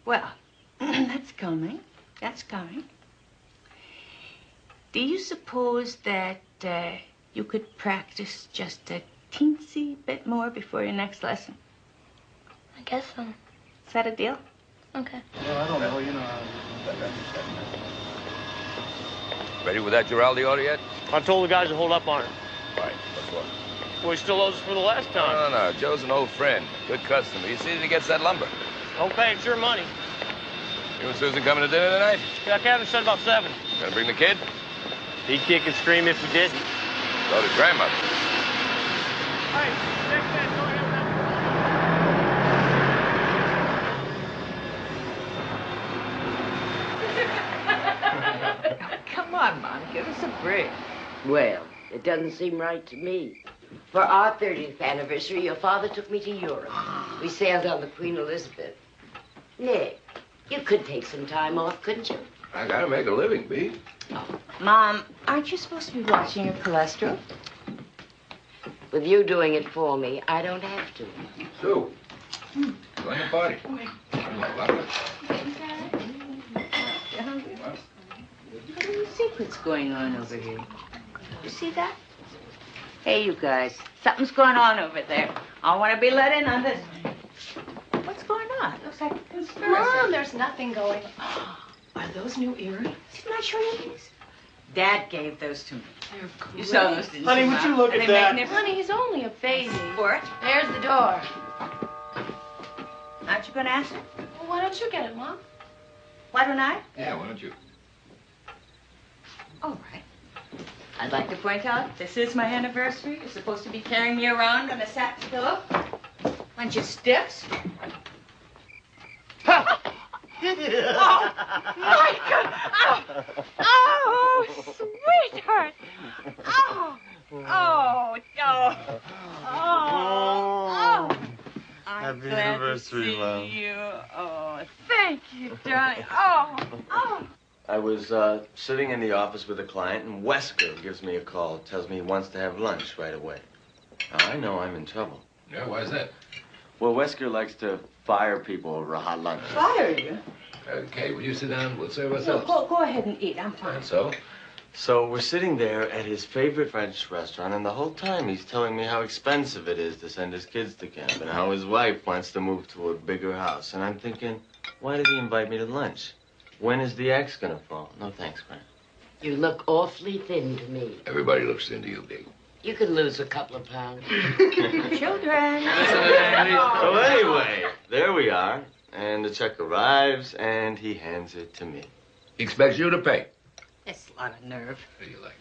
Well, that's coming. That's coming. Do you suppose that you could practice just a teensy bit more before your next lesson? I guess so. Is that a deal? Okay. Well, I don't know, you know. Ready with that Giraldi order yet? I told the guys to hold up on it. Right. What's what? Well, he still owes us for the last time. No. Joe's an old friend. Good customer. You see that he gets that lumber. Okay, it's your money. You and Susan coming to dinner tonight? Yeah, Captain said about 7. Gonna bring the kid? He'd kick and scream if we didn't. So did grandmother. Hey, next man, go ahead with that. Come on, Mom. Give us a break. Well, it doesn't seem right to me. For our 30th anniversary, your father took me to Europe. We sailed on the Queen Elizabeth. Nick, you could take some time off, couldn't you? I gotta make a living, B. Mom, aren't you supposed to be watching your cholesterol? With you doing it for me, I don't have to. Sue, join the party. What do you think what's going on over here? You see that? Hey, you guys, something's going on over there. I want to be let in on this. What's going on? Looks like a conspiracy. Mom, there's nothing going on. Are those new earrings? I'm not sure it is. Dad gave those to me. They're great. You saw those, didn't Honey, you, would Mom? you look Are at they that? magnificent? Honey, he's only a baby. Sport. There's the door. Aren't you going to answer? Well, why don't you get it, Mom? Why don't I? Yeah, why don't you? All right. I'd like to point out, this is my anniversary. You're supposed to be carrying me around on a satin pillow. Bunch of stiffs. Oh, Michael! Oh, sweetheart! Oh, I'm Happy glad anniversary, to see Mom. you. Oh, thank you, darling. Oh. I was sitting in the office with a client, and Wesker gives me a call, tells me he wants to have lunch right away. Now, I know I'm in trouble. Yeah, why's that? Well, Wesker likes to fire people over a hot lunch. Fire you? Okay, will you sit down? We'll serve No, ourselves. go ahead and eat. I'm fine. And so? So we're sitting there at his favorite French restaurant, and the whole time he's telling me how expensive it is to send his kids to camp and how his wife wants to move to a bigger house. And I'm thinking, why did he invite me to lunch? When is the axe gonna fall? No thanks, Grant. You look awfully thin to me. Everybody looks into you, Big. You could lose a couple of pounds. Children. So anyway, there we are. And the check arrives, and he hands it to me. He expects you to pay. That's a lot of nerve. How do you like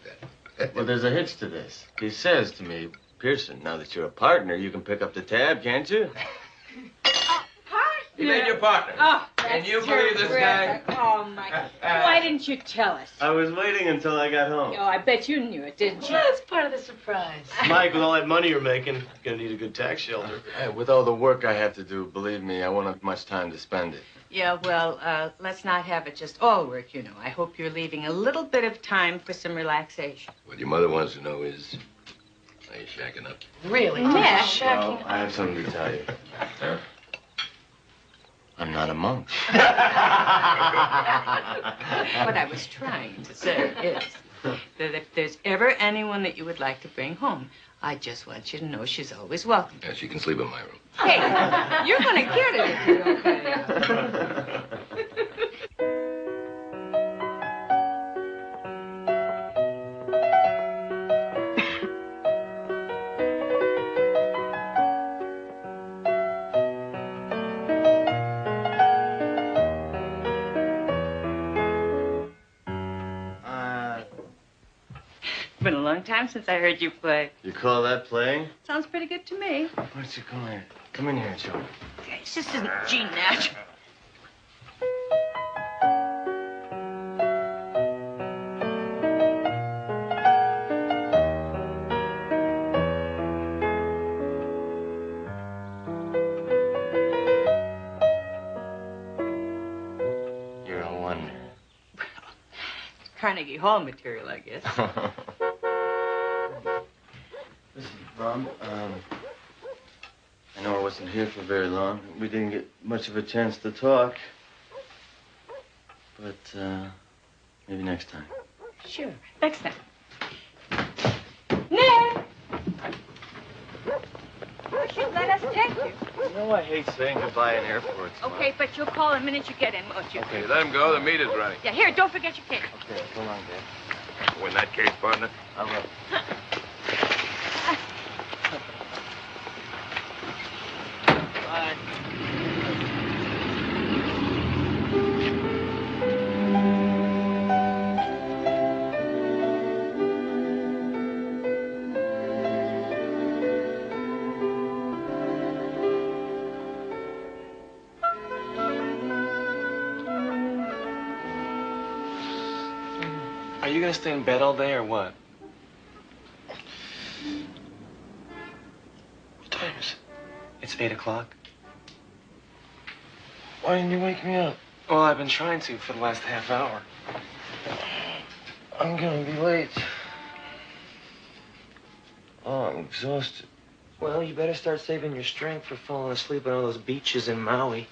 that? Well, there's a hitch to this. He says to me, Pearson, now that you're a partner, you can pick up the tab, can't you? He made you partner. Oh, Can you believe this guy? Oh, my. Why didn't you tell us? I was waiting until I got home. Oh, I bet you knew it, didn't you? Well, that's part of the surprise. Mike, with all that money you're making, gonna need a good tax shelter. Hey, with all the work I have to do, believe me, I won't have much time to spend it. Yeah, well, let's not have it just all work, you know. I hope you're leaving a little bit of time for some relaxation. What your mother wants to know is, are you shacking up? Really? Yeah. Well, I have something to tell you. Huh? I'm not a monk. What I was trying to say is that if there's ever anyone that you would like to bring home, I just want you to know she's always welcome. Yeah, she can sleep in my room. Hey, you're going to get it if you don't pay. Been a long time since I heard you play. You call that playing? Sounds pretty good to me. Why don't you come here? Come in here, Joe. It just isn't G natural. You're a wonder. Carnegie Hall material, I guess. Listen, Bob, I know I wasn't here for very long. We didn't get much of a chance to talk. But, maybe next time. Sure. Next time. Nick! Would you let us take you? You know I hate saying goodbye in airports. Mom. Okay, but you'll call the minute you get in, won't you? Okay. Let him go. The meat is ready. Yeah, here, don't forget your cake. Okay, so long, Dad. Oh, in that case, partner. I will. Bye. Are you gonna stay in bed all day or what? What time is it? It's 8 o'clock. Why didn't you wake me up? Well, I've been trying to for the last half hour. I'm gonna be late. Oh, I'm exhausted. Well, you better start saving your strength for falling asleep on all those beaches in Maui.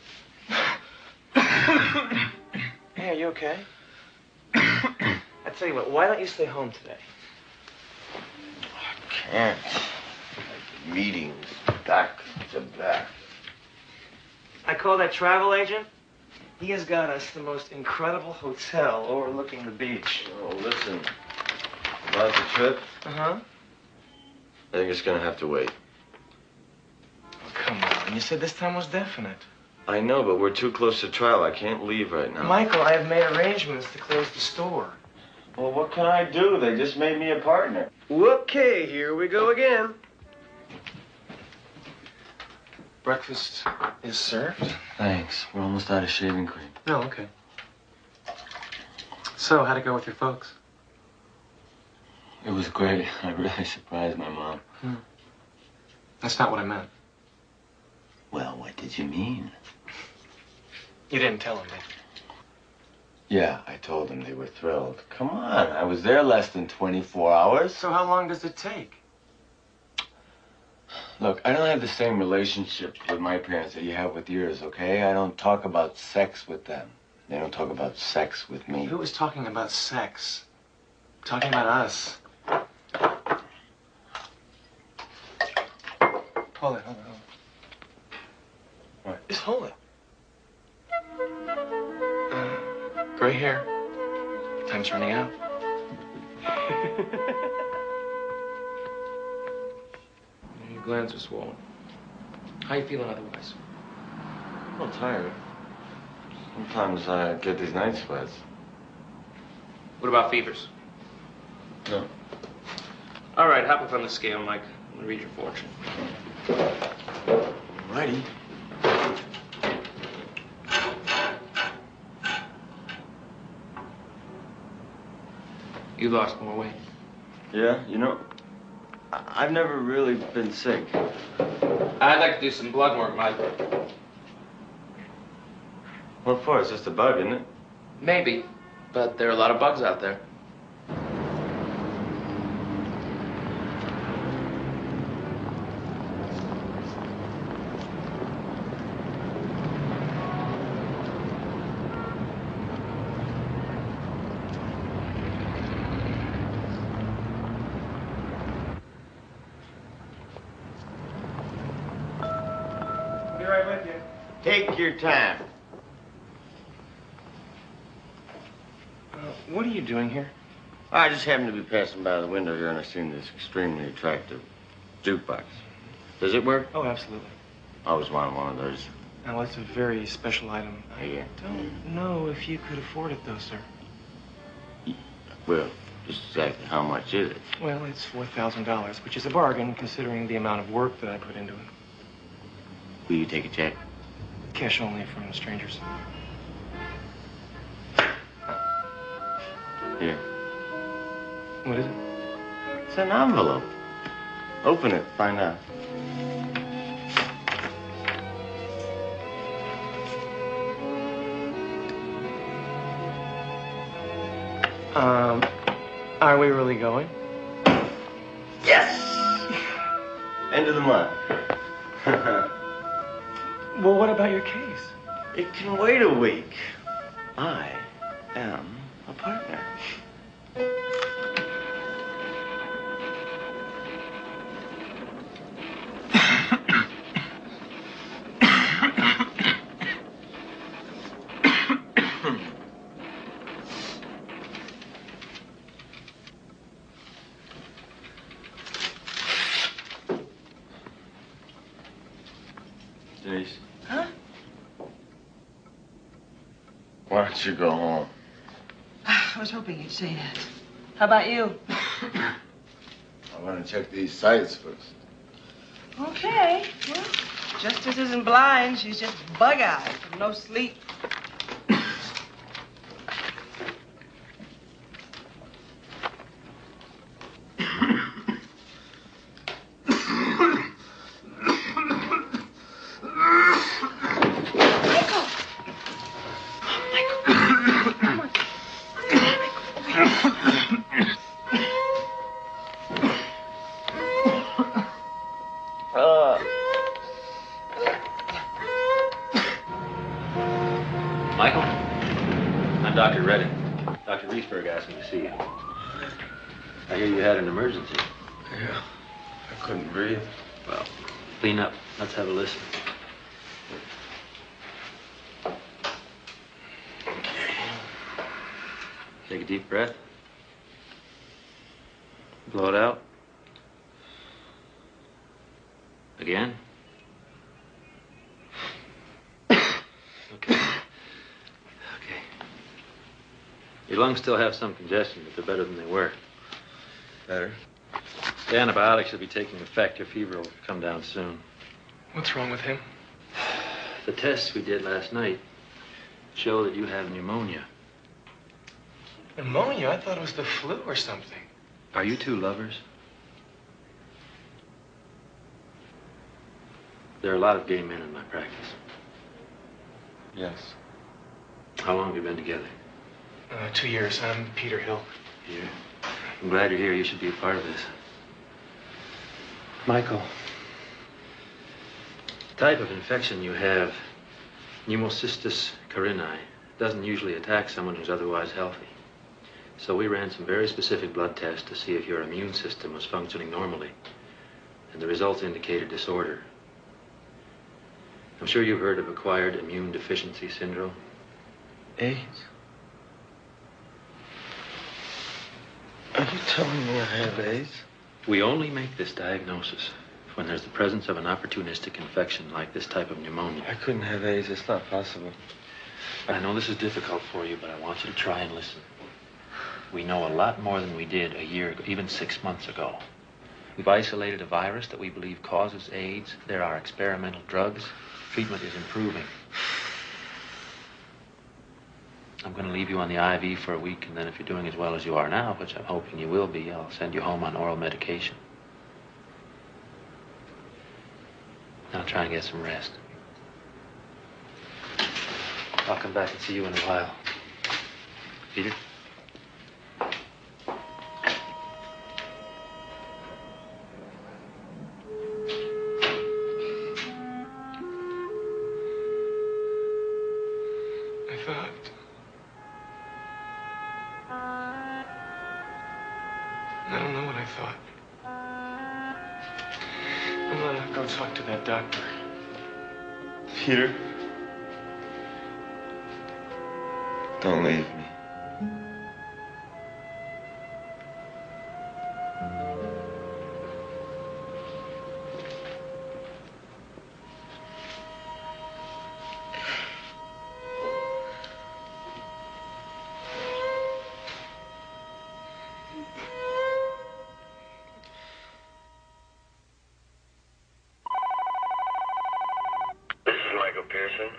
Hey, are you okay? I tell you what, why don't you stay home today? I can't. Meetings back to back. I called that travel agent. He has got us the most incredible hotel overlooking the beach. Oh, listen. About the trip, Uh-huh. I think it's gonna have to wait. Oh, come on. You said this time was definite. I know, but we're too close to trial. I can't leave right now. Michael, I have made arrangements to close the store. Well, what can I do? They just made me a partner. Okay, here we go again. Breakfast is served? Thanks. We're almost out of shaving cream. Oh, okay. So, how'd it go with your folks? It was great. I really surprised my mom. That's not what I meant. Well, what did you mean? You didn't tell them, did you? Yeah, I told them. They were thrilled. Come on. I was there less than 24 hours. So how long does it take? Look, I don't have the same relationship with my parents that you have with yours, okay? I don't talk about sex with them. They don't talk about sex with me. Who was talking about sex? Talking about us. Hold it. What? Just hold it. Gray hair. Time's running out. Your glands are swollen. How you feeling otherwise? I'm a little tired. Sometimes I get these night sweats. What about fevers? No. All right, hop up on the scale, Mike. I'm gonna read your fortune. Alrighty. You lost more weight. Yeah, you know, I've never really been sick. I'd like to do some blood work, Mike. What for? It's just a bug, isn't it? Maybe, but there are a lot of bugs out there. Be right with you. Take your time. What are you doing here? I just happened to be passing by the window here and I seen this extremely attractive jukebox. Does it work? Oh, absolutely. I always wanted one of those. Now, it's a very special item. Yeah. I don't know if you could afford it, though, sir. Well, just exactly how much is it? Well, it's $4,000, which is a bargain considering the amount of work that I put into it. Will you take a check? Cash only from strangers. Here. What is it? It's an envelope. Open it, find out. Are we really going? Yes! End of the month. Well, what about your case? It can wait a week. I am a partner. Denise. Huh? Why don't you go home? I was hoping you'd say that. How about you? I want to check these sights first. Okay. Well, Justice isn't blind. She's just bug-eyed from no sleep. Michael? I'm Dr. Redding. Dr. Reesberg asked me to see you. I hear you had an emergency. Yeah, I couldn't breathe. Well, clean up. Let's have a listen. Take a deep breath. Blow it out. Again. Okay. Your lungs still have some congestion, but they're better than they were. Better? The antibiotics should be taking effect. Your fever will come down soon. What's wrong with him? The tests we did last night show that you have pneumonia. Pneumonia? I thought it was the flu or something. Are you two lovers? There are a lot of gay men in my practice. Yes. How long have you been together? 2 years. I'm Peter Hill. Here. I'm glad you're here. You should be a part of this. Michael, the type of infection you have, Pneumocystis carinii, doesn't usually attack someone who's otherwise healthy. So we ran some very specific blood tests to see if your immune system was functioning normally. And the results indicated disorder. I'm sure you've heard of acquired immune deficiency syndrome. AIDS? Are you telling me I have AIDS? We only make this diagnosis when there's the presence of an opportunistic infection like this type of pneumonia. I couldn't have AIDS. It's not possible. I know this is difficult for you, but I want you to try and listen. We know a lot more than we did a year ago, even 6 months ago. We've isolated a virus that we believe causes AIDS. There are experimental drugs. Treatment is improving. I'm going to leave you on the IV for a week, and then if you're doing as well as you are now, which I'm hoping you will be, I'll send you home on oral medication. Now try and get some rest. I'll come back and see you in a while. Peter? I don't know what I thought. I'm gonna go talk to that doctor. Peter? Don't leave me.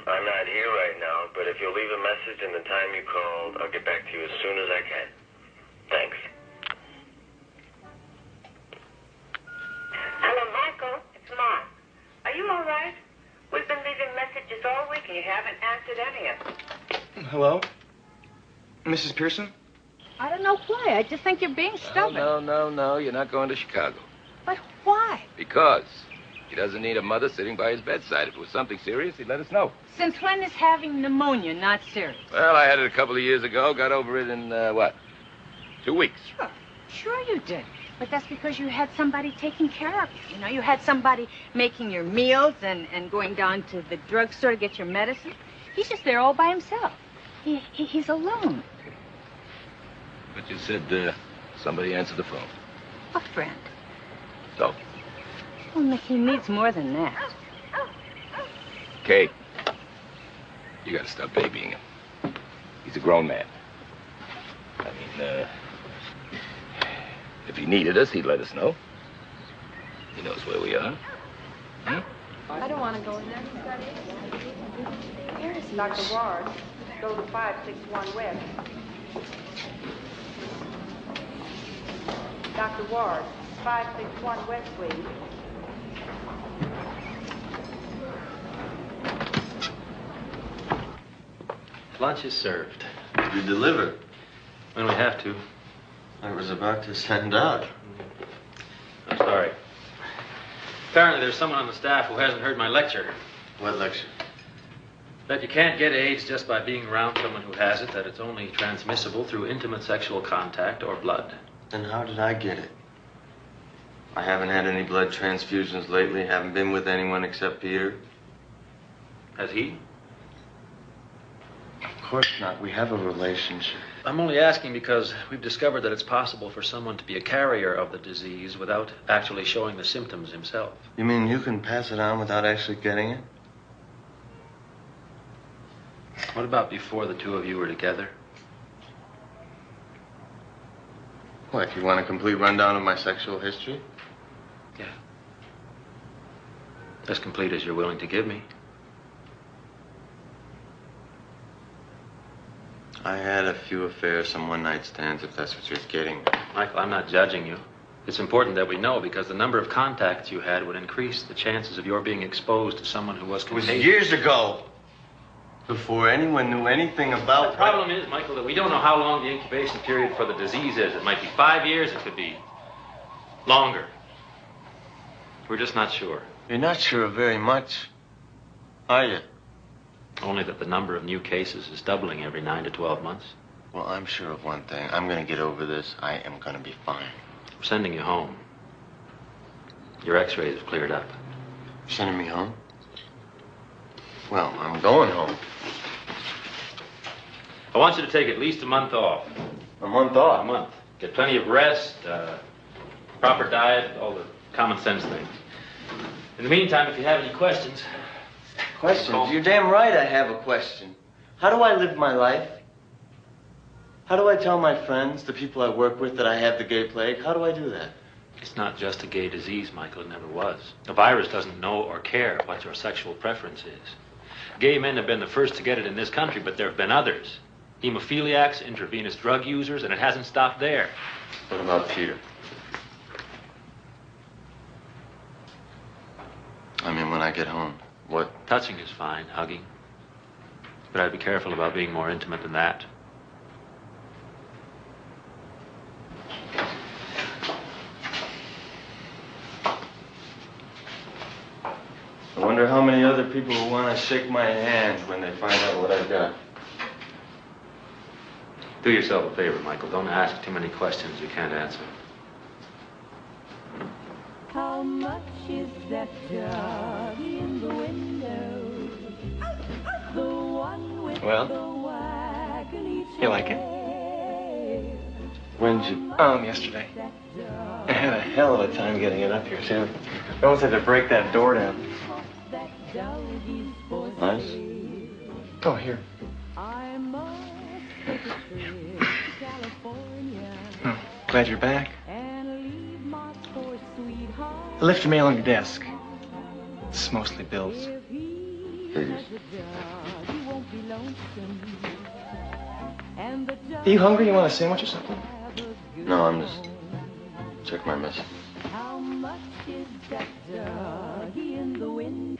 I'm not here right now, but if you'll leave a message and the time you called, I'll get back to you as soon as I can. Thanks. Hello, Michael. It's Mom. Are you all right? We've been leaving messages all week and you haven't answered any of them. Hello? Mrs. Pearson? I don't know why. I just think you're being stubborn. No. You're not going to Chicago. But why? Because He doesn't need a mother sitting by his bedside. If it was something serious, he'd let us know. Since when is having pneumonia not serious? Well, I had it a couple of years ago. Got over it in, 2 weeks. Sure you did. But that's because you had somebody taking care of you. You know, you had somebody making your meals and going down to the drugstore to get your medicine. He's just there all by himself. He's alone. But you said, somebody answered the phone. A friend. So? Well, Nick, he needs more than that. Kate, you gotta stop babying him. He's a grown man. I mean, if he needed us, he'd let us know. He knows where we are. Hmm? I don't want to go in there. Here's Dr. Ward. Go to 561 West. Dr. Ward, 561 West, please. Lunch is served. You deliver. When we have to. I was about to send out. I'm sorry. Apparently there's someone on the staff who hasn't heard my lecture. What lecture? That you can't get AIDS just by being around someone who has it, that it's only transmissible through intimate sexual contact or blood. Then how did I get it? I haven't had any blood transfusions lately, haven't been with anyone except Peter. Has he? Of course not. We have a relationship. I'm only asking because we've discovered that it's possible for someone to be a carrier of the disease without actually showing the symptoms himself. You mean you can pass it on without actually getting it? What about before the two of you were together? What, you want a complete rundown of my sexual history? Yeah. As complete as you're willing to give me. I had a few affairs, some one-night stands, if that's what you're getting. Michael, I'm not judging you. It's important that we know because the number of contacts you had would increase the chances of your being exposed to someone who was It was contagious. years ago. Before anyone knew anything about... The problem is, Michael, that we don't know how long the incubation period for the disease is. It might be 5 years, it could be longer. We're just not sure. You're not sure of very much, are you? Only that the number of new cases is doubling every 9 to 12 months. Well, I'm sure of one thing. I'm going to get over this. I am going to be fine. We're sending you home. Your x-rays have cleared up. You're sending me home? Well, I'm going home. I want you to take at least a month off. A month off? A month. Get plenty of rest, proper diet, all the common sense things. In the meantime, if you have any questions... Questions? You're damn right I have a question. How do I live my life? How do I tell my friends, the people I work with, that I have the gay plague? How do I do that? It's not just a gay disease, Michael. It never was. A virus doesn't know or care what your sexual preference is. Gay men have been the first to get it in this country, but there have been others. Hemophiliacs, intravenous drug users, and it hasn't stopped there. What about Peter? I mean, when I get home, what? Touching is fine, hugging. But I'd be careful about being more intimate than that. I wonder how many other people will want to shake my hand when they find out what I've got. Do yourself a favor, Michael. Don't ask too many questions you can't answer. How much is that dog in the window? The one with Well, the waggly you like it? tail. When'd you... Yesterday. I had a hell of a time getting it up here, too. I almost had to break that door down. That doggy's for Nice. Oh, here. I must take a trip to California Oh, glad you're back. and leave my poor sweetheart. I left your mail on your desk. It's mostly bills. If he Figures. has a dog, he won't be lonesome. And the dog Are you hungry? You want a sandwich or something? have a good No, I'm just... home. Check my message. How much is that doggy in the wind?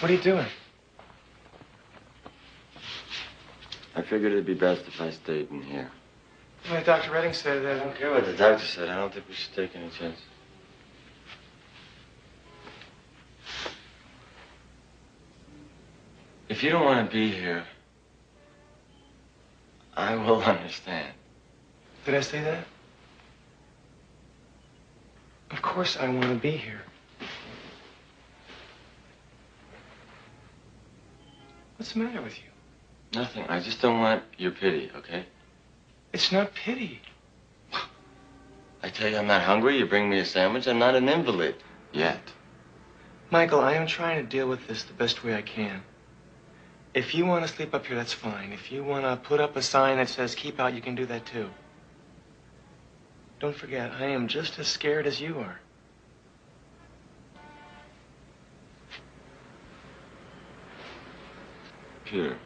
What are you doing? I figured it'd be best if I stayed in here. Like Dr. Redding said I that. don't care what the doctor said. I don't think we should take any chances. If you don't want to be here, I will understand. Did I say that? Of course I want to be here. What's the matter with you? Nothing. I just don't want your pity, okay? It's not pity. I tell you I'm not hungry, you bring me a sandwich. I'm not an invalid. Yet. Michael, I am trying to deal with this the best way I can. If you want to sleep up here, that's fine. If you want to put up a sign that says keep out, you can do that too. Don't forget, I am just as scared as you are. Peter.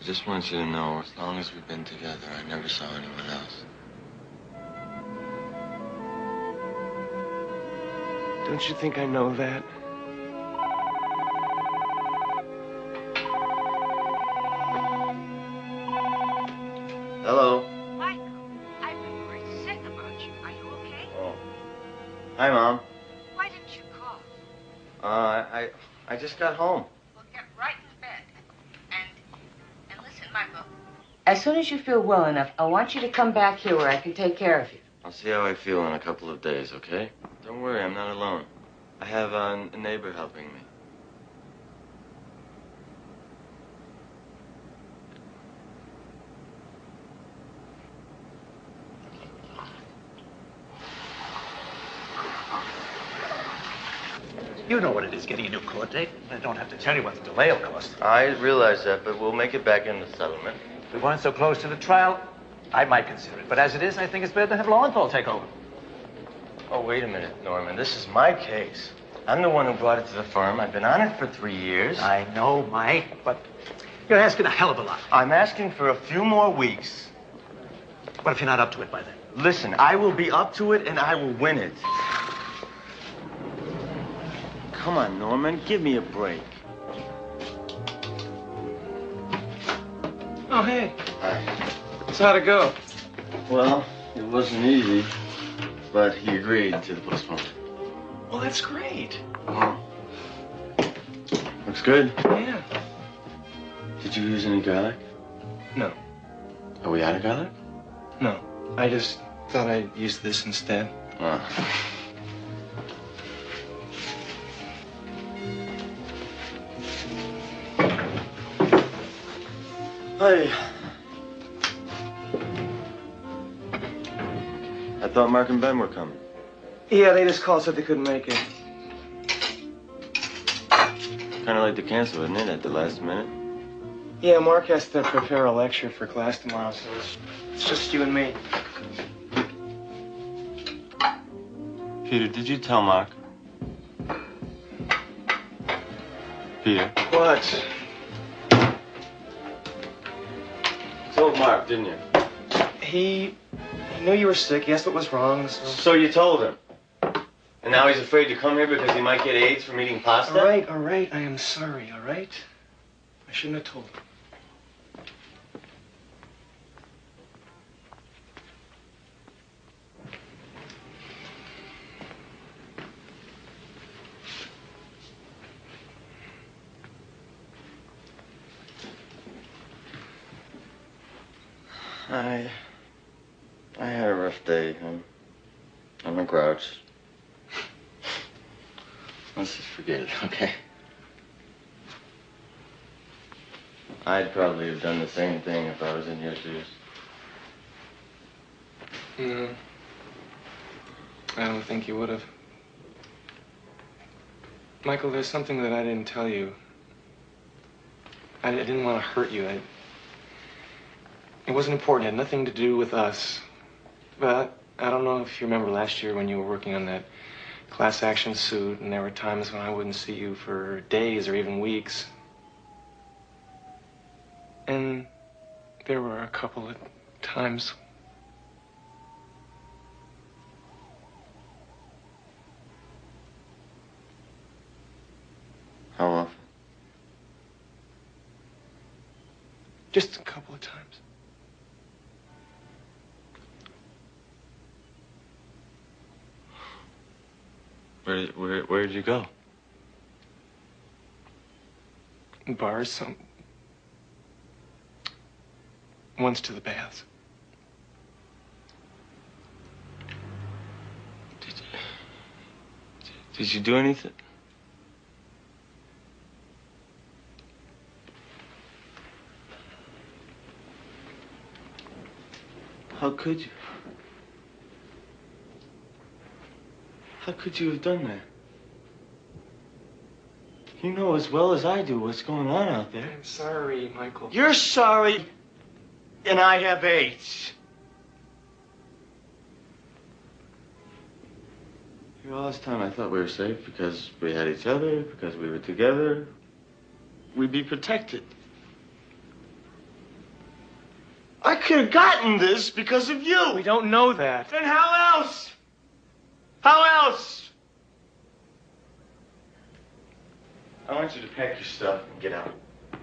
I just want you to know, as long as we've been together, I never saw anyone else. Don't you think I know that? Hello. Michael, I've been pretty sick about you. Are you okay? Oh. Hi, Mom. Why didn't you call? I just got home. Well, get right in bed. And listen, Michael. As soon as you feel well enough, I want you to come back here where I can take care of you. I'll see how I feel in a couple of days, okay? Don't worry, I'm not alone. I have a neighbor helping me. You know what it is getting a new court date. I don't have to tell you what the delay will cost. I realize that, but we'll make it back in the settlement. If we weren't so close to the trial, I might consider it. But as it is, I think it's better to have Lowenthal take over. Oh, wait a minute, Norman. This is my case. I'm the one who brought it to the firm. I've been on it for 3 years. I know, Mike, but you're asking a hell of a lot. I'm asking for a few more weeks. What if you're not up to it by then? Listen, I will be up to it and I will win it. Come on, Norman. Give me a break. Oh, hey. Hi. So how'd it go? Well, it wasn't easy, but he agreed to the postponement. Well, that's great. Oh. Looks good. Yeah. Did you use any garlic? No. Are we out of garlic? No. I just thought I'd use this instead. Oh. Hey. I thought Mark and Ben were coming. Yeah, they just called, said they couldn't make it. Kind of like to cancel, isn't it, at the last minute? Yeah, Mark has to prepare a lecture for class tomorrow, so it's just you and me. Peter, did you tell Mark? Peter? What? You told Mark, didn't you? He knew you were sick. He asked what was wrong, so... So you told him? And now he's afraid to come here because he might get AIDS from eating pasta? All right. I am sorry, all right? I shouldn't have told him. I had a rough day. I'm a grouch. Let's just forget it, okay? I'd probably have done the same thing if I was in your shoes. No. I don't think you would have. Michael, there's something that I didn't tell you. I didn't want to hurt you. It wasn't important. It had nothing to do with us. But I don't know if you remember last year when you were working on that class action suit, and there were times when I wouldn't see you for days or even weeks. And there were a couple of times. How often? Just a couple of times. Where'd you go? Bars, once to the baths. Did you do anything? How could you? How could you have done that? You know as well as I do what's going on out there. I'm sorry, Michael. You're sorry, and I have AIDS. All this time I thought we were safe because we had each other, because we were together. We'd be protected. I could have gotten this because of you. We don't know that. Then how else? How else? I want you to pack your stuff and get out.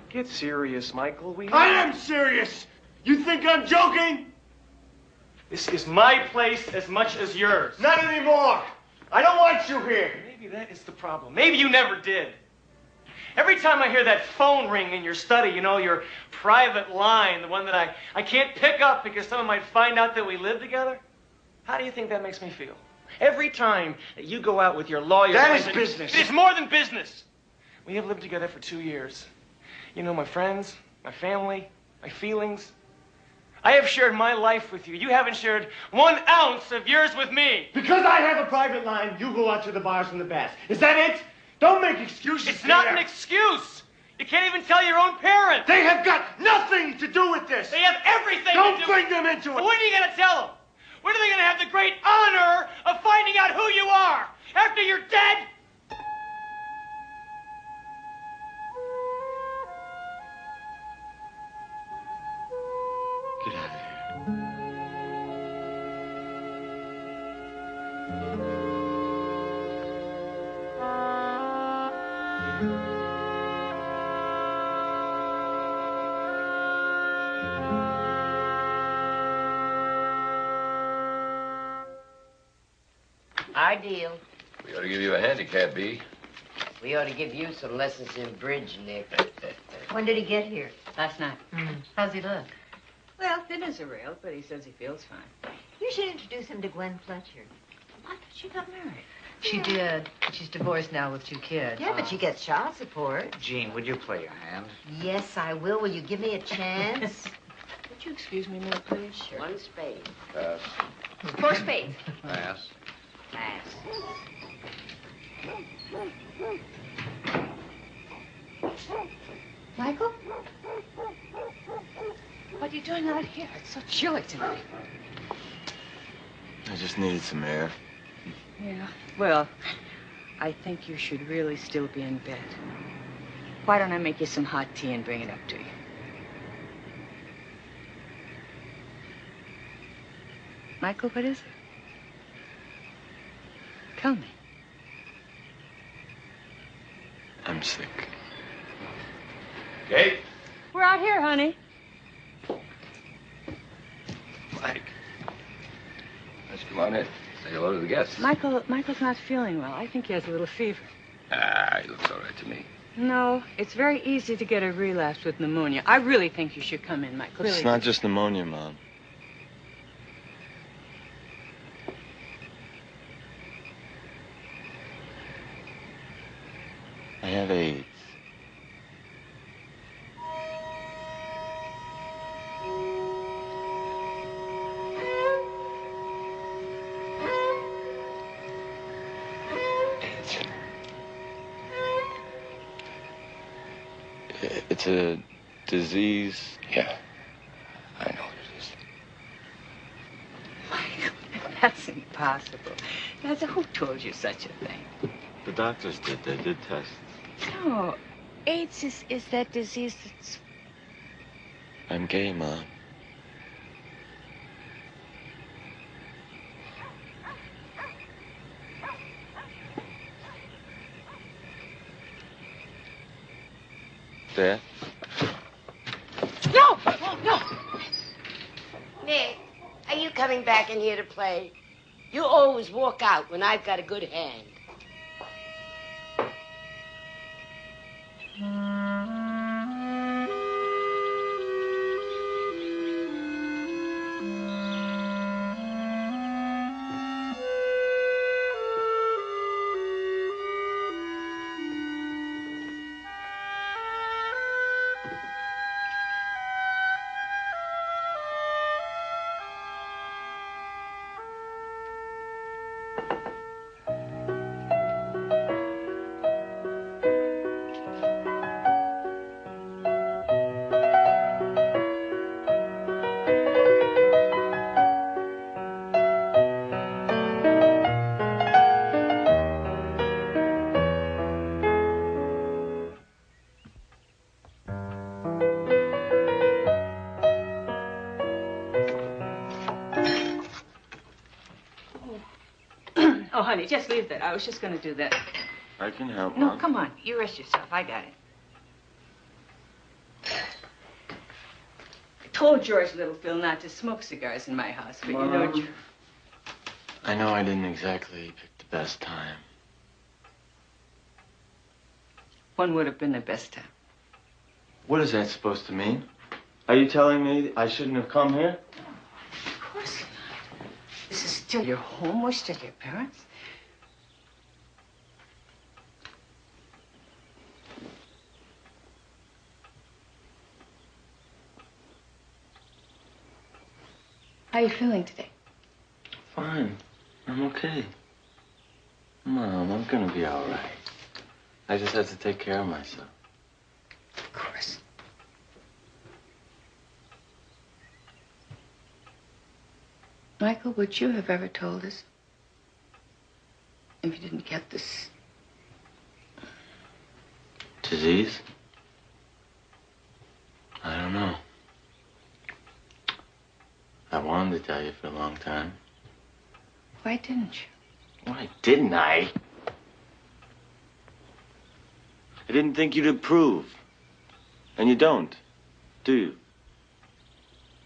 Get serious, Michael. I am serious. You think I'm joking? This is my place as much as yours. Not anymore. I don't want you here. Maybe that is the problem. Maybe you never did. Every time I hear that phone ring in your study, you know, your private line, the one that I can't pick up because someone might find out that we live together, how do you think that makes me feel? Every time that you go out with your lawyer... That is business. It is more than business. We have lived together for 2 years. You know my friends, my family, my feelings. I have shared my life with you. You haven't shared 1 ounce of yours with me. Because I have a private line, you go out to the bars and the baths. Is that it? Don't make excuses. It's not an excuse. You can't even tell your own parents. They have got nothing to do with this. They have everything to do. Don't bring them into it. When are you going to tell them? When are they going to have the great honor of finding out who you are? After you're dead? Get out of here. Our deal. We ought to give you a handicap, B. We ought to give you some lessons in bridge, Nick. When did he get here? Last night. How's he look? Well, thin as a rail, but he says he feels fine. You should introduce him to Gwen Fletcher. What? She got married. She did. She's divorced now with 2 kids. Yeah, but she gets child support. Gene, would you play your hand? Yes, I will. Will you give me a chance? Would you excuse me a minute, please? Sure. 1 spade. Pass. 4 spades. Pass. Pass. Michael? What are you doing out here? It's so chilly tonight. I just needed some air. Yeah. Well, I think you should really still be in bed. Why don't I make you some hot tea and bring it up to you? Michael, what is it? Tell me. I'm sick. Kate? We're out here, honey. Mike. Let's come on in. Say hello to the guests. Michael's not feeling well. I think he has a little fever. Ah, he looks all right to me. No, it's very easy to get a relapse with pneumonia. I really think you should come in, Michael. It's not just pneumonia, Mom. I have AIDS. It's a disease. Yeah, I know what it is. Michael, that's impossible. Who told you such a thing? The doctors did. They did tests. No, AIDS is that disease that's... I'm gay, Mom. Dad? No! No! Nick, are you coming back in here to play? You always walk out when I've got a good hand. Oh, honey, just leave that. I was just going to do that. I can help, No, Mom. come on. You rest yourself. I got it. I told George Little Phil not to smoke cigars in my house, but you know... I know I didn't exactly pick the best time. One would have been the best time. What is that supposed to mean? Are you telling me I shouldn't have come here? Of course not. This is still your home. We're still your parents. How are you feeling today? Fine. I'm okay. Mom, I'm gonna be all right. I just have to take care of myself. Of course. Michael, would you have ever told us if you didn't get this Disease? I don't know. I wanted to tell you for a long time. Why didn't you? Why didn't I? I didn't think you'd approve. And you don't, do you?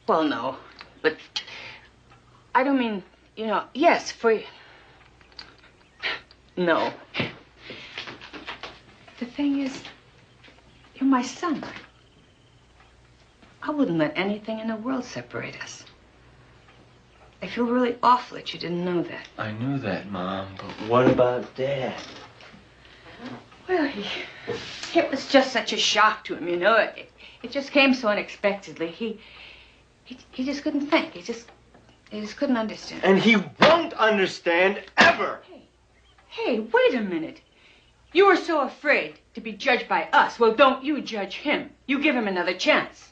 Well, no. But I don't mean, you know, yes, for... No. The thing is, you're my son. I wouldn't let anything in the world separate us. I feel really awful that you didn't know that. I knew that, Mom, but what about Dad? Well, it was just such a shock to him, you know. It just came so unexpectedly. He just couldn't think. He just couldn't understand. And he won't understand ever. Hey, wait a minute. You were so afraid to be judged by us. Well, don't you judge him. You give him another chance.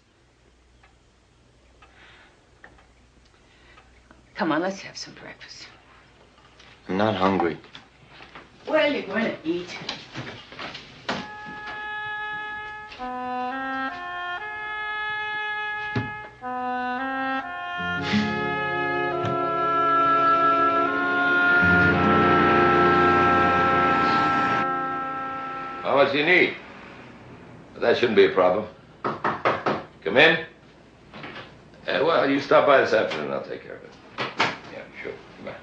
Come on, let's have some breakfast. I'm not hungry. Well, you're going to eat. How much do you need? That shouldn't be a problem. Come in. Well, you stop by this afternoon, I'll take care of it. Yeah, sure. Come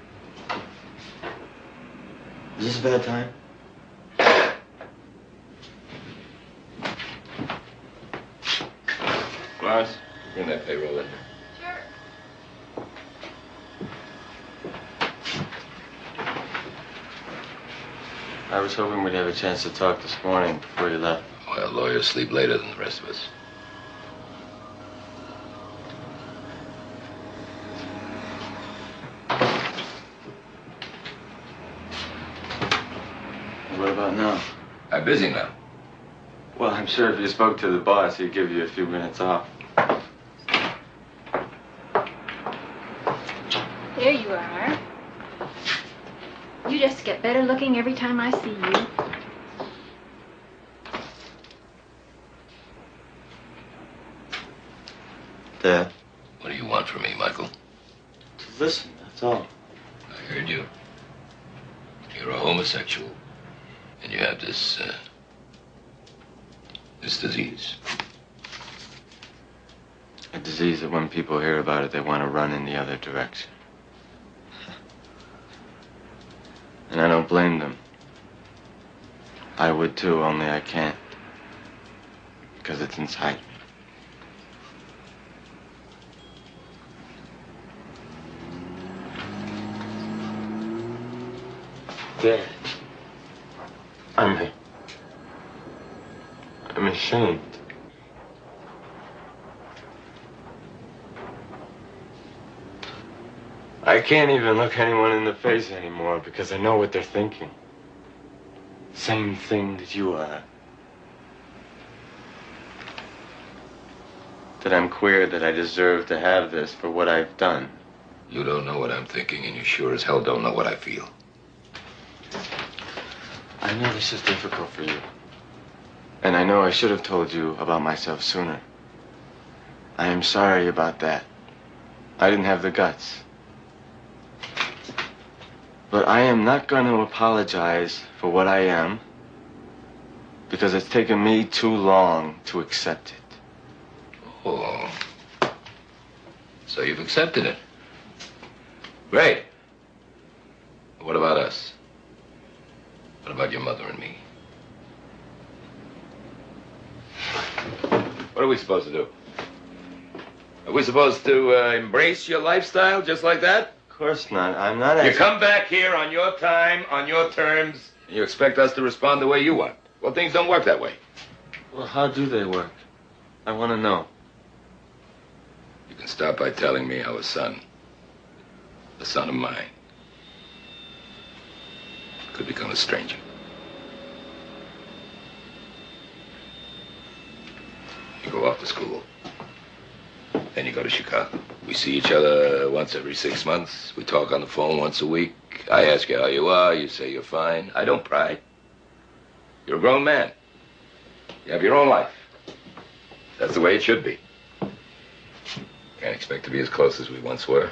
on. Is this a bad time? Lawrence, bring that payroll in. I was hoping we'd have a chance to talk this morning before you left. Well, lawyers sleep later than the rest of us. What about now? I'm busy now. Well, I'm sure if you spoke to the boss, he'd give you a few minutes off. There you are. You just get better looking every time I see you. Dad? What do you want from me, Michael? To listen, that's all. I heard you. You're a homosexual. And you have this disease. A disease that when people hear about it, they want to run in the other direction. And I don't blame them. I would too, only I can't. Because it's inside me. Dad. I'm ashamed. I can't even look anyone in the face anymore because I know what they're thinking. Same thing that you are. That I'm queer, that I deserve to have this for what I've done. You don't know what I'm thinking, and you sure as hell don't know what I feel. I know this is difficult for you. And I know I should have told you about myself sooner. I am sorry about that. I didn't have the guts. But I am not going to apologize for what I am because it's taken me too long to accept it. Oh. So you've accepted it. Great. What about us? What about your mother and me? What are we supposed to do? Are we supposed to embrace your lifestyle just like that? Of course not. I'm not You asking... come back here on your time, on your terms, and you expect us to respond the way you want. Well, things don't work that way. Well, how do they work? I want to know. You can start by telling me how a son of mine, could become a stranger. You go off to school. Then you go to Chicago. We see each other once every 6 months. We talk on the phone once a week. I ask you how you are. You say you're fine. I don't pry. You're a grown man. You have your own life. That's the way it should be. Can't expect to be as close as we once were.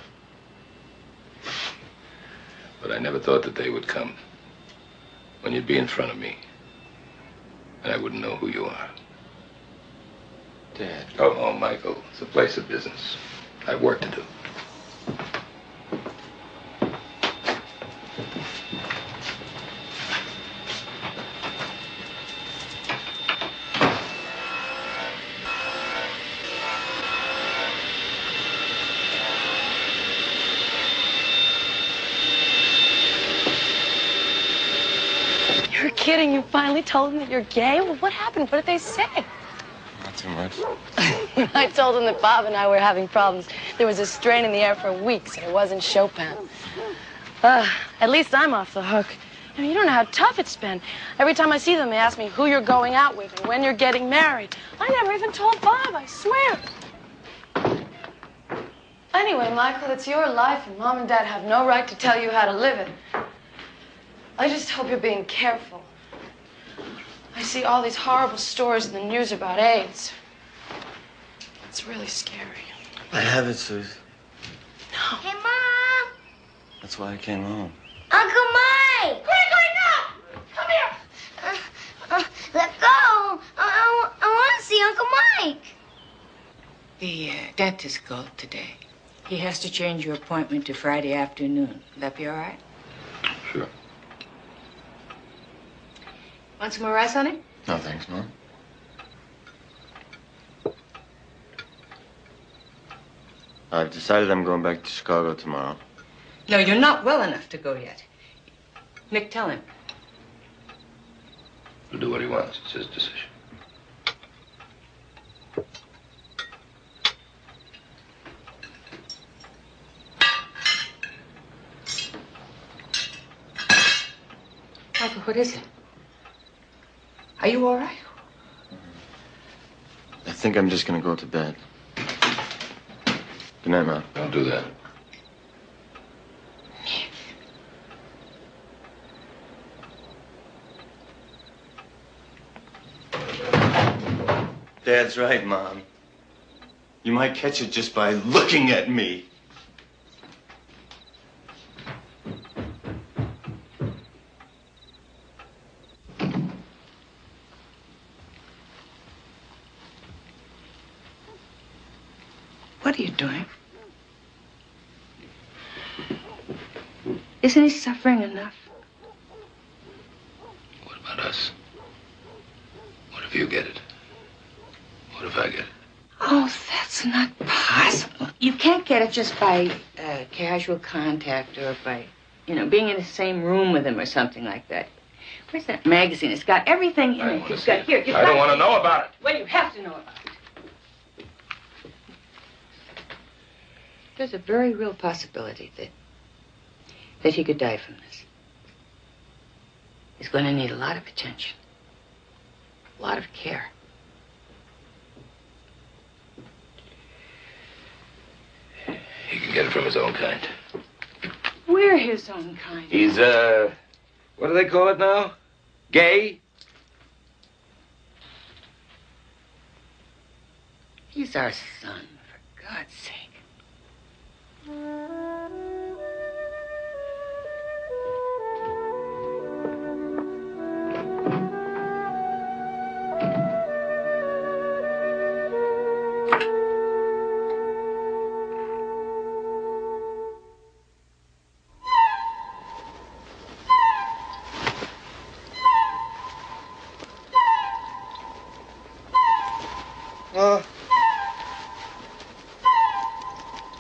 But I never thought the day would come when you'd be in front of me and I wouldn't know who you are. Dad. Oh, Michael, it's a place of business. I have work to do. You're kidding. You finally told them that you're gay? Well, what happened? What did they say? Not too much. I told them that Bob and I were having problems. There was a strain in the air for weeks, and it wasn't Chopin. At least I'm off the hook. I mean, you don't know how tough it's been. Every time I see them, they ask me who you're going out with and when you're getting married. I never even told Bob, I swear. Anyway, Michael, it's your life, and Mom and Dad have no right to tell you how to live it. I just hope you're being careful. I see all these horrible stories in the news about AIDS. It's really scary. I haven't, Suze. No. Hey, Mom! That's why I came home. Uncle Mike! Gregory, no! Come here! Let go! I want to see Uncle Mike. The dentist called today. He has to change your appointment to Friday afternoon. Will that be all right? Sure. Want some more rice on it? No, thanks, Mom. I've decided I'm going back to Chicago tomorrow. No, you're not well enough to go yet. Nick, tell him. He'll do what he wants. It's his decision. Michael, what is it? Are you all right? I think I'm just going to go to bed. Good night, Mom. Don't do that. Dad's right, Mom. You might catch it just by looking at me. What are you doing? Isn't he suffering enough? What about us? What if you get it? What if I get it? Oh, that's not possible. You can't get it just by casual contact or by, being in the same room with him or something like that. Where's that magazine? It's got everything in it. You've got here. I don't want to know about it. Well, you have to know about it. There's a very real possibility that he could die from this. He's going to need a lot of attention, a lot of care. He can get it from his own kind. We're his own kind. He's, what do they call it now? Gay? He's our son, for God's sake.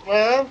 Mom?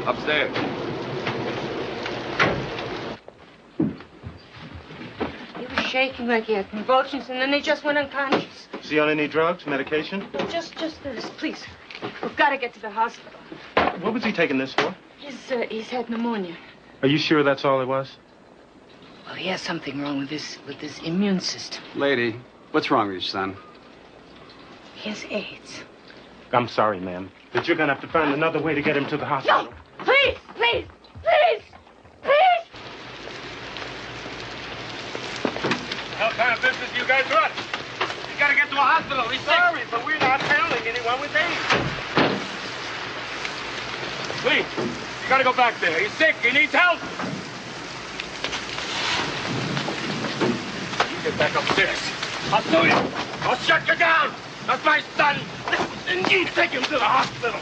Upstairs. He was shaking like he had convulsions, and then he just went unconscious. Is he on any drugs, medication? Just this, please. We've got to get to the hospital. What was he taking this for? He's had pneumonia. Are you sure that's all it was? Well, he has something wrong with his immune system. Lady, what's wrong with your son? He has AIDS. I'm sorry, ma'am, but you're gonna have to find another way to get him to the hospital. No! Please! Please! Please! Please! What kind of business you guys run? You gotta get to a hospital. He's sorry, but we're not handling anyone with AIDS. Please, you gotta go back there. He's sick. He needs help. You get back upstairs. I'll sue you. I'll shut you down. That's my son. And you take him to the hospital.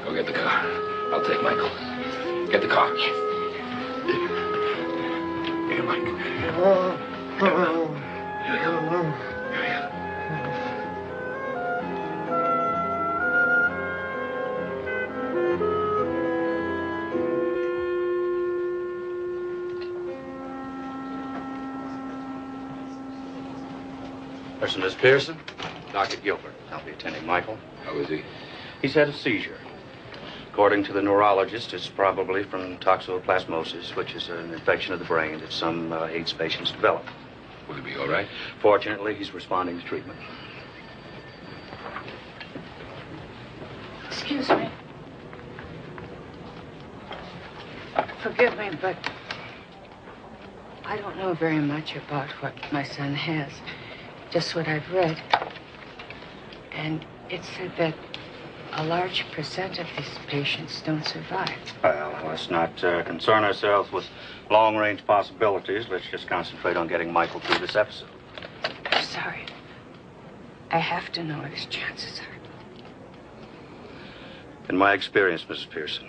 Go get the car. I'll take Michael. Get the car. Yes. Here, Mike. There's Miss Pearson. Dr. Gilbert. I'll be attending Michael. How is he? He's had a seizure. According to the neurologist, it's probably from toxoplasmosis, which is an infection of the brain that some AIDS patients develop. Will he be all right? Fortunately, he's responding to treatment. Excuse me. Forgive me, but I don't know very much about what my son has. Just what I've read. And it said that a large percent of these patients don't survive. Well, let's not concern ourselves with long-range possibilities. Let's just concentrate on getting Michael through this episode. I'm sorry. I have to know what his chances are. In my experience, Mrs. Pearson,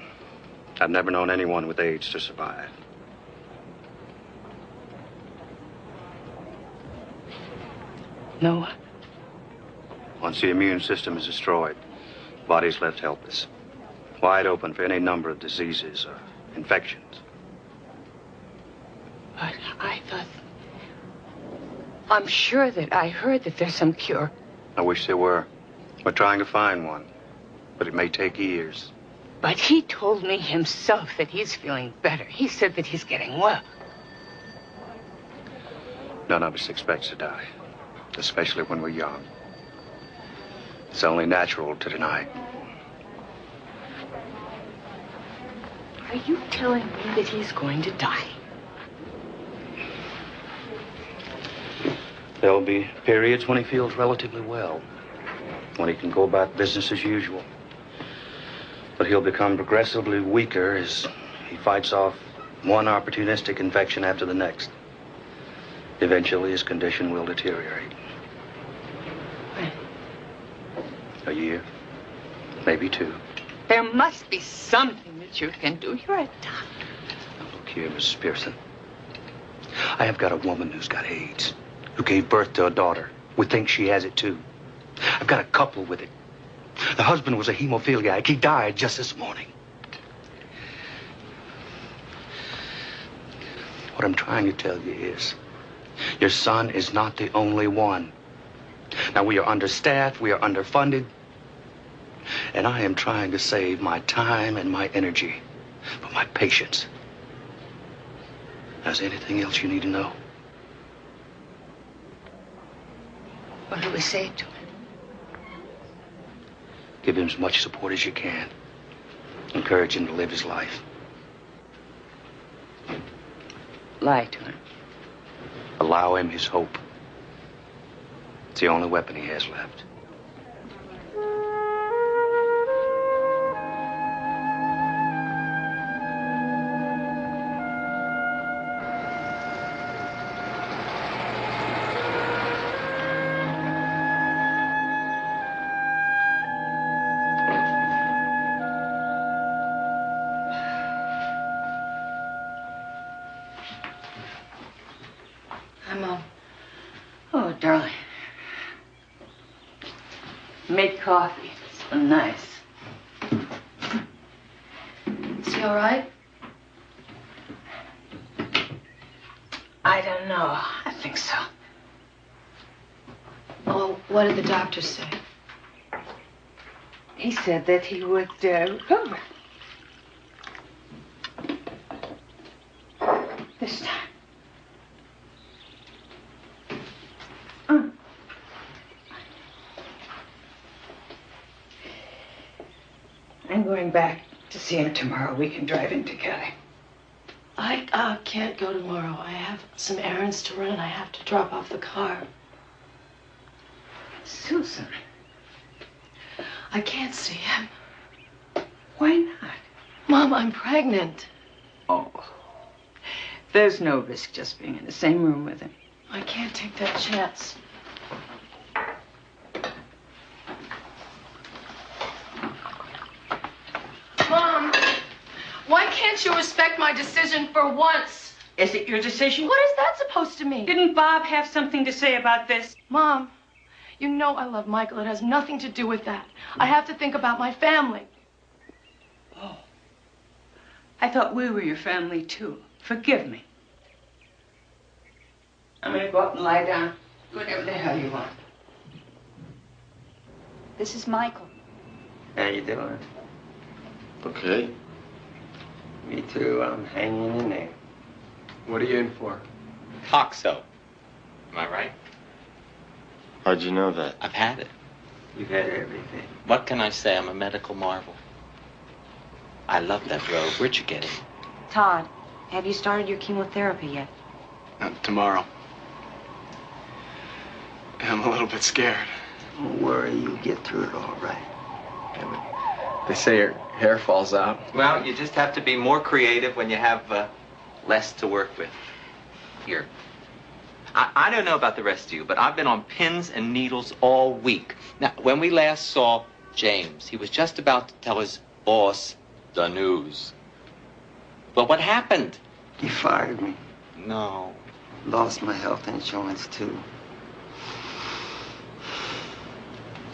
I've never known anyone with AIDS to survive. No. Once the immune system is destroyed, the body's left helpless, wide open for any number of diseases or infections. But I thought... I'm sure that I heard that there's some cure. I wish there were. We're trying to find one, but it may take years. But he told me himself that he's feeling better. He said that he's getting well. None of us expects to die, especially when we're young. It's only natural to deny it. Are you telling me that he's going to die? There'll be periods when he feels relatively well, when he can go about business as usual. But he'll become progressively weaker as he fights off one opportunistic infection after the next. Eventually, his condition will deteriorate. A year, maybe 2. There must be something that you can do. You're a doctor. Now, look here, Mrs. Pearson. I have got a woman who's got AIDS, who gave birth to a daughter. We think she has it, too. I've got a couple with it. The husband was a hemophiliac. He died just this morning. What I'm trying to tell you is, your son is not the only one. Now, we are understaffed, we are underfunded, And I am trying to save my time and my energy for my patients. Is there anything else you need to know? What do we say to him? Give him as much support as you can. Encourage him to live his life. Lie to him. Allow him his hope. It's the only weapon he has left. Hi, Mom. Oh, darling. Made coffee. It's been nice. Is he all right? I don't know. I think so. Oh, what did the doctor say? He said that he would recover. This time. I'm going back to see him tomorrow. We can drive in together. I can't go tomorrow. I have some errands to run and I have to drop off the car. Susan. I can't see him. Why not? Mom, I'm pregnant. Oh. There's no risk just being in the same room with him. I can't take that chance. Mom, why can't you respect my decision for once? Is it your decision? What is that supposed to mean? Didn't Bob have something to say about this? Mom, you know I love Michael. It has nothing to do with that. I have to think about my family. Oh. I thought we were your family, too. Forgive me. I'm going to go up and lie down. Whatever the hell you want. This is Michael. How you doing? Okay. Me too. I'm hanging in there. What are you in for? Toxo. Am I right? How'd you know that? I've had it. You've had everything. What can I say? I'm a medical marvel. I love that robe. Where'd you get it? Todd, have you started your chemotherapy yet? Tomorrow. I'm a little bit scared. Don't worry, you'll get through it all right. They say your hair falls out. Well, you just have to be more creative when you have less to work with. Here. I don't know about the rest of you, but I've been on pins and needles all week. Now, when we last saw James, he was just about to tell his boss the news. But what happened? You fired me. No. Lost my health insurance, too.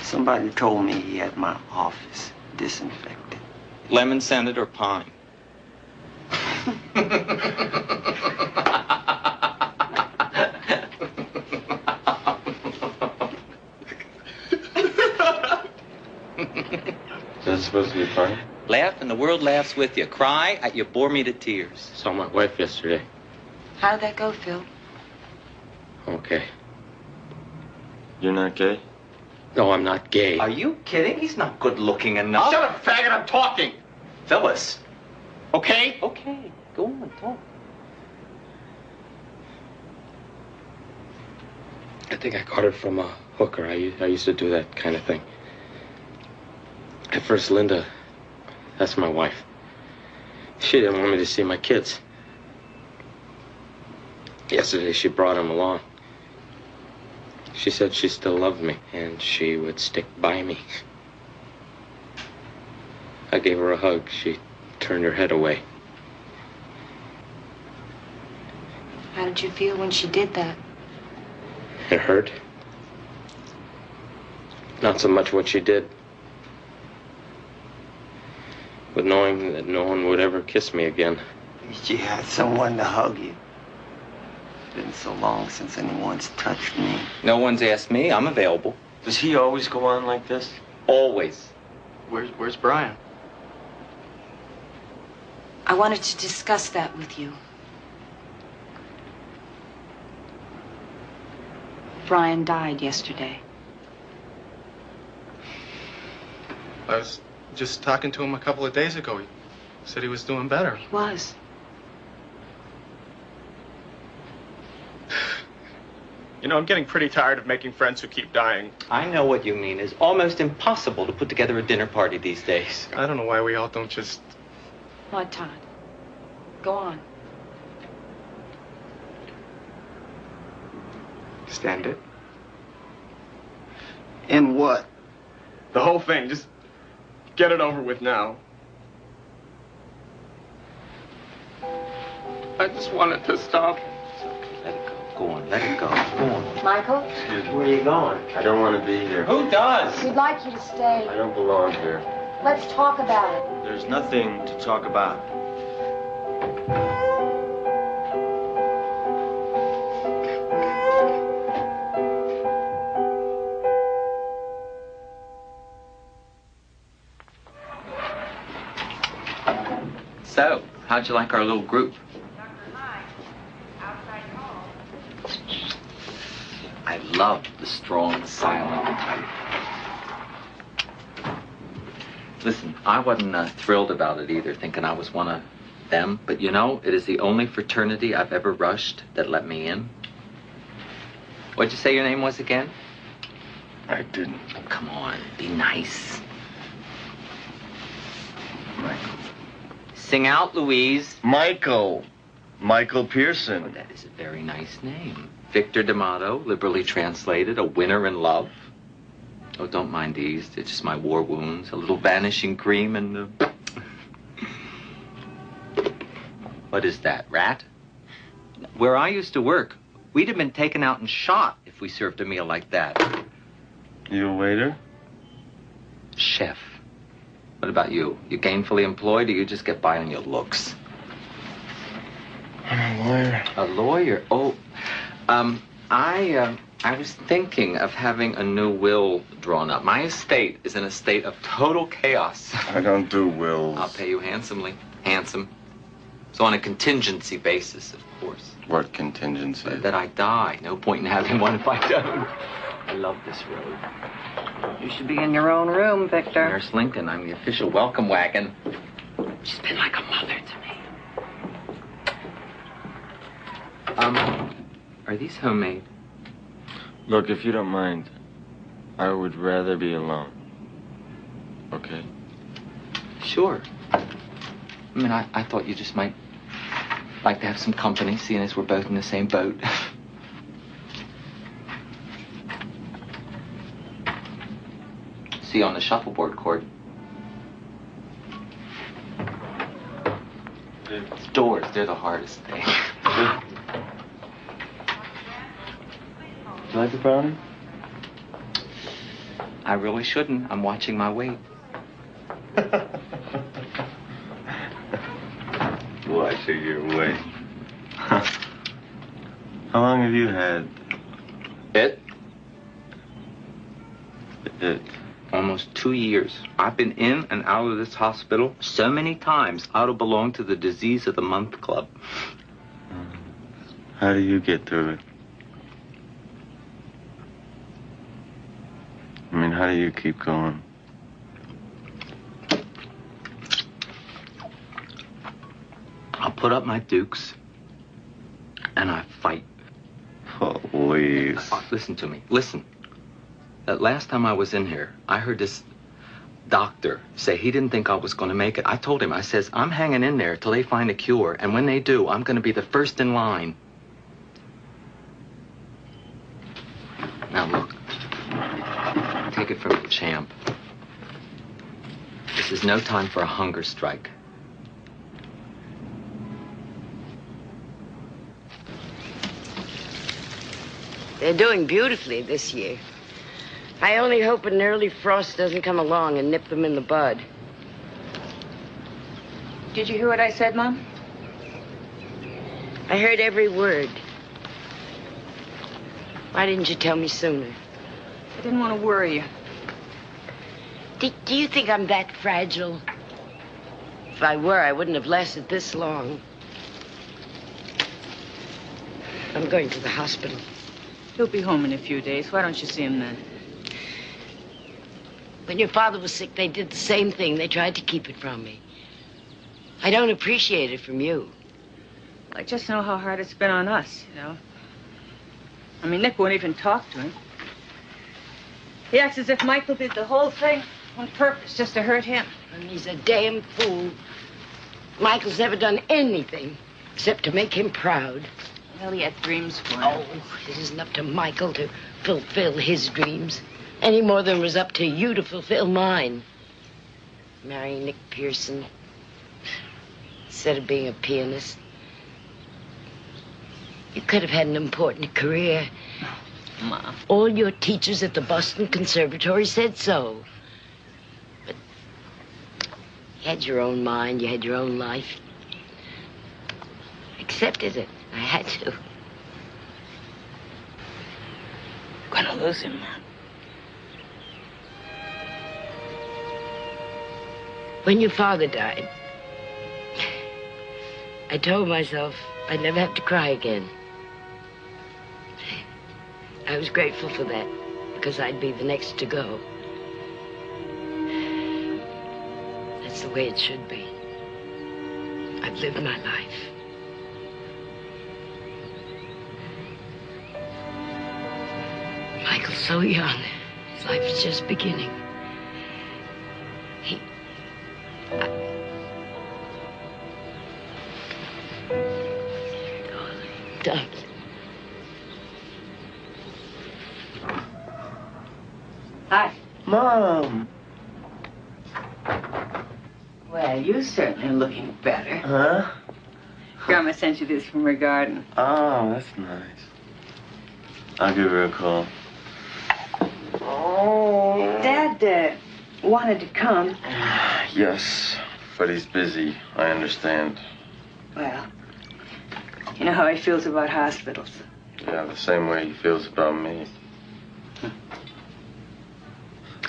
Somebody told me he had my office disinfected. Lemon scented or pine? Is that supposed to be funny? Laugh and the world laughs with you. Cry, you bore me to tears. Saw my wife yesterday. How'd that go, Phil? Okay. You're not gay? No, I'm not gay. Are you kidding? He's not good looking enough. Shut up, faggot. I'm talking. Phyllis. Okay? Okay, go on, talk. I think I got it from a hooker. I used to do that kind of thing. At first, Linda, that's my wife. She didn't want me to see my kids. Yesterday, she brought them along. She said she still loved me, and she would stick by me. I gave her a hug. She turned her head away. How did you feel when she did that? It hurt. Not so much what she did, but knowing that no one would ever kiss me again. At least you had someone to hug you. It's been so long since anyone's touched me. No one's asked me. I'm available. Does he always go on like this? Always. Where's Brian? I wanted to discuss that with you. Brian died yesterday. I was just talking to him a couple of days ago. He said he was doing better. He was. You know, I'm getting pretty tired of making friends who keep dying. I know what you mean. It's almost impossible to put together a dinner party these days. I don't know why we all don't just... What, Todd? Go on. stand it. In what? The whole thing. Just get it over with now. I just want it to stop. Let it go. Go on. Let it go. Go on. Michael? Excuse me. Where are you going? I don't want to be here. Who does? We'd like you to stay. I don't belong here. Let's talk about it. There's nothing to talk about. So, how'd you like our little group? I love the strong, silent type. Listen, I wasn't thrilled about it either, thinking I was one of them. But you know, it is the only fraternity I've ever rushed that let me in. What'd you say your name was again? I didn't. Oh, come on, be nice. Michael. Sing out, Louise. Michael. Michael Pearson. Oh, that is a very nice name. Victor D'Amato, liberally translated, a winner in love. Oh, don't mind these. They're just my war wounds. A little vanishing cream and... What is that, rat? Where I used to work, we'd have been taken out and shot if we served a meal like that. You a waiter? Chef. What about you? You gainfully employed or you just get by on your looks? I'm a lawyer. A lawyer? Oh, I was thinking of having a new will drawn up. My estate is in a state of total chaos. I don't do wills. I'll pay you handsomely. Handsome. So on a contingency basis, of course. What contingency? That I die. No point in having one if I don't. I love this road. You should be in your own room, Victor. Nurse Lincoln, I'm the official welcome wagon. She's been like a mother to me. Are these homemade? Look, if you don't mind, I would rather be alone. Okay? Sure. I mean, I thought you just might like to have some company, seeing as we're both in the same boat. See you on the shuffleboard court. Doors, they're the hardest thing. You like the brownie? I really shouldn't. I'm watching my weight. Watching your weight. How long have you had it? It? Almost 2 years. I've been in and out of this hospital so many times, I don't belong to the Disease of the Month Club. How do you get through it? I mean, how do you keep going? I'll put up my dukes, and I fight. Please. Listen to me. Listen. That last time I was in here, I heard this doctor say he didn't think I was going to make it. I told him, I says, I'm hanging in there till they find a cure, and when they do, I'm going to be the first in line. Now look, take it from the champ. This is no time for a hunger strike. They're doing beautifully this year. I only hope an early frost doesn't come along and nip them in the bud. Did you hear what I said, Mom? I heard every word. Why didn't you tell me sooner? I didn't want to worry you. Do you think I'm that fragile? If I were, I wouldn't have lasted this long. I'm going to the hospital. He'll be home in a few days. Why don't you see him then? When your father was sick, they did the same thing. They tried to keep it from me. I don't appreciate it from you. I just know how hard it's been on us, you know. I mean, Nick won't even talk to him. He acts as if Michael did the whole thing on purpose, just to hurt him. And he's a damn fool. Michael's never done anything except to make him proud. Well, he had dreams for him. Oh, it isn't up to Michael to fulfill his dreams, any more than it was up to you to fulfill mine. Marrying Nick Pearson instead of being a pianist. You could have had an important career. Mom. All your teachers at the Boston Conservatory said so. But you had your own mind, you had your own life. Accepted it. I had to. I'm gonna lose him, Mom. When your father died, I told myself I'd never have to cry again. I was grateful for that, because I'd be the next to go. That's the way it should be. I've lived my life. Michael's so young. His life is just beginning. Darling. Hi. Mom. Well, you certainly are looking better. Huh? Grandma sent you this from her garden. Oh, that's nice. I'll give her a call. Oh. Dad wanted to come. Yes, but he's busy. I understand. Well, you know how he feels about hospitals. Yeah, the same way he feels about me.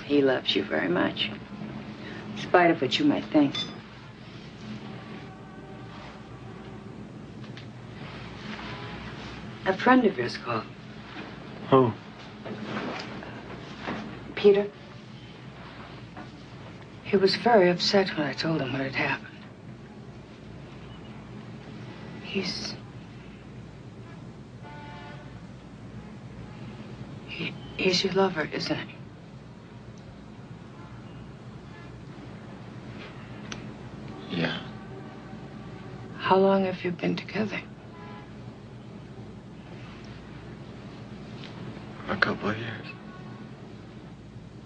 He loves you very much, in spite of what you might think. A friend of yours called. Who? Peter. He was very upset when I told him what had happened. He's your lover, isn't he? Yeah. How long have you been together? A couple of years.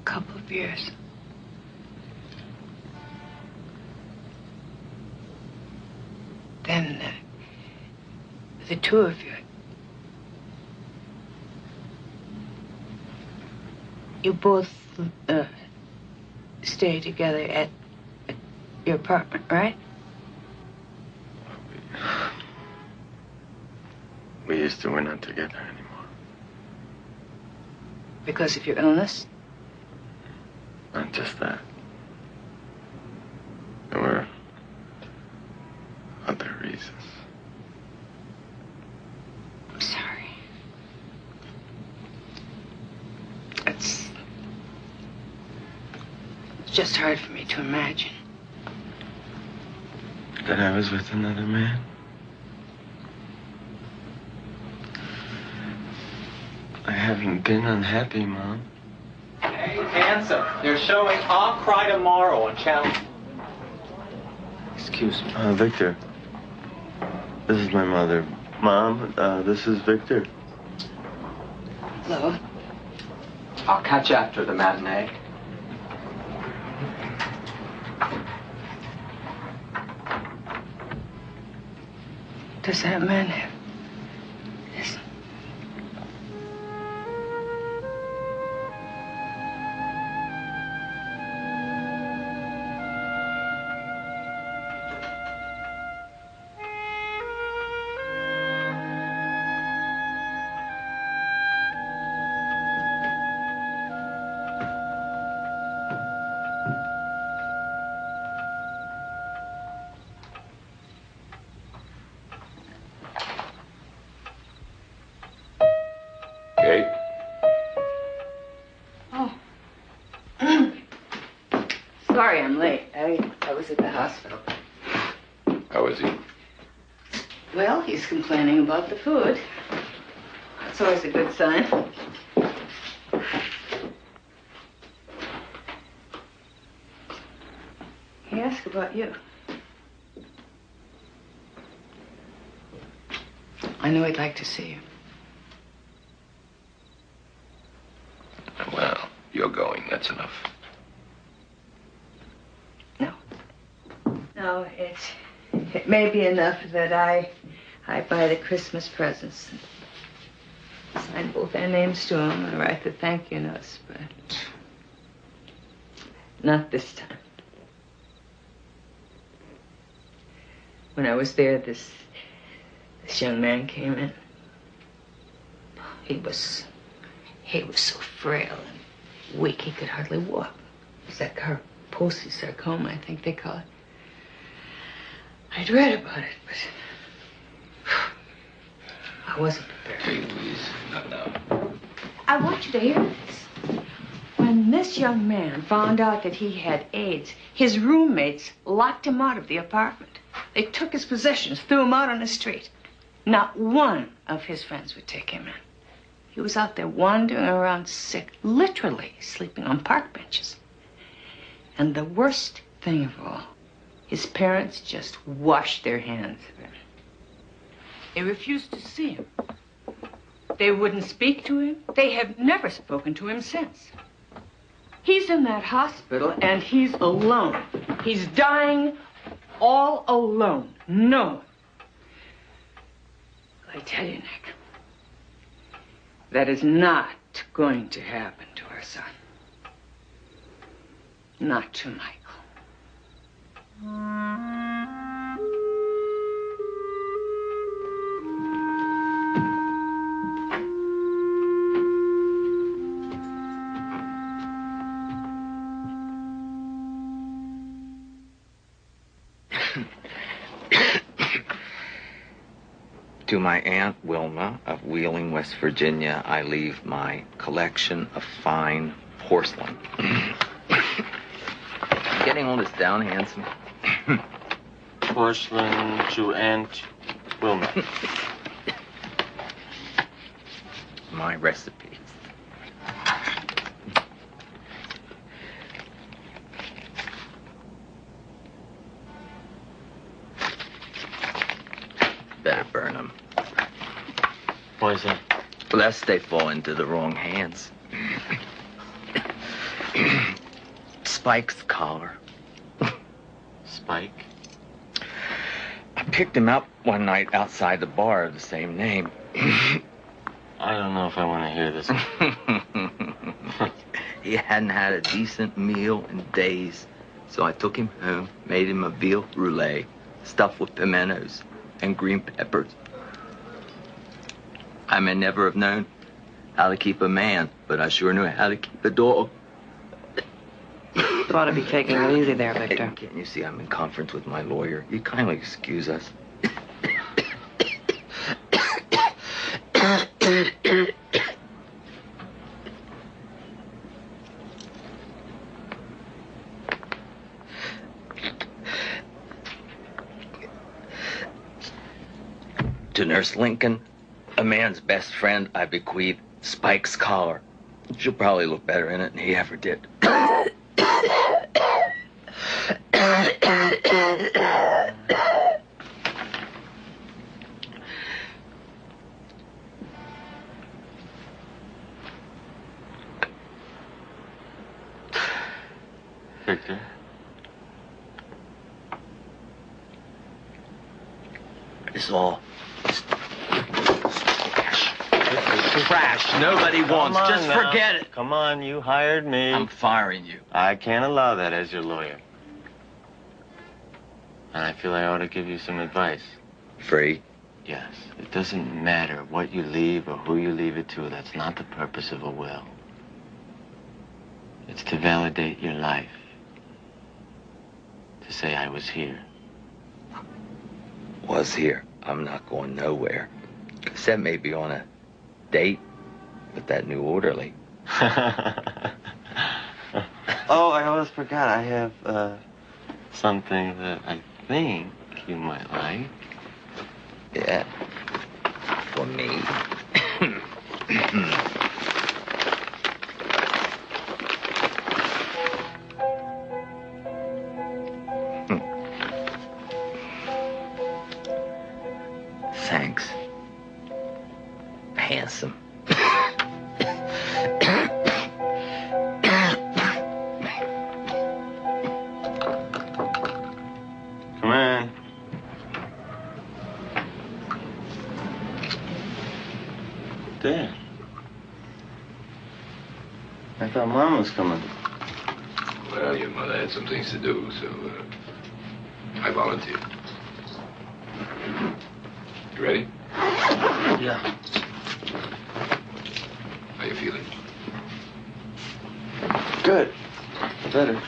Couple of years. Then the two of you both stay together at your apartment, right? We used to. We're not together anymore. Because of your illness? Not just that. There were other reasons. I'm sorry. It's just hard for me to imagine. That I was with another man? I haven't been unhappy, Mom. Hey, handsome. They're showing I'll Cry Tomorrow on Channel. Excuse me. Victor. This is my mother. Mom, this is Victor. Hello. I'll catch you after the matinee. Does that man have this? Sorry I'm late. I was at the hospital. How is he? Well, he's complaining about the food. That's always a good sign. He asked about you. I knew he'd like to see you. Well, you're going. That's enough. No, it may be enough that I buy the Christmas presents, sign both their names to them, and write the thank you notes, but not this time. When I was there, this young man came in. He was so frail and weak he could hardly walk. It was that Kaposi sarcoma, I think they call it. I'd read about it, but I wasn't prepared. Please, not now. I want you to hear this. When this young man found out that he had AIDS, his roommates locked him out of the apartment. They took his possessions, threw him out on the street. Not one of his friends would take him in. He was out there wandering around sick, literally sleeping on park benches. And the worst thing of all, his parents just washed their hands of him. They refused to see him. They wouldn't speak to him. They have never spoken to him since. He's in that hospital and he's alone. He's dying all alone. No one. I tell you, Nick, that is not going to happen to our son. Not to Michael. To my Aunt Wilma of Wheeling, West Virginia, I leave my collection of fine porcelain. Getting all this down, handsome. Porcelain to Aunt Wilma. My recipes. Better burn them. Why is that? Lest they fall into the wrong hands. Spike's collar. Spike? I picked him up one night outside the bar of the same name. I don't know if I want to hear this. He hadn't had a decent meal in days, so I took him home, made him a veal roulade, stuffed with pimentos and green peppers. I may never have known how to keep a man, but I sure knew how to keep a dog. You ought to be taking it easy there, Victor. Hey, can't you see I'm in conference with my lawyer? You kindly excuse us. To Nurse Lincoln, a man's best friend, I bequeath Spike's collar. She'll probably look better in it than he ever did. Victor? It's all trash nobody wants. Just forget it. Come on, you hired me. I'm firing you. I can't allow that as your lawyer. And I feel I ought to give you some advice. Free? Yes. It doesn't matter what you leave or who you leave it to. That's not the purpose of a will. It's to validate your life. To say I was here. Was here. I'm not going nowhere. Except maybe on a date with that new orderly. Oh, I almost forgot. I have something that I think you might like. Yeah. For me. Thanks. Handsome. Come in. Dad. I thought Mom was coming. Well, your mother had some things to do, so I volunteered. You ready? Yeah. How you feeling? Good. Better.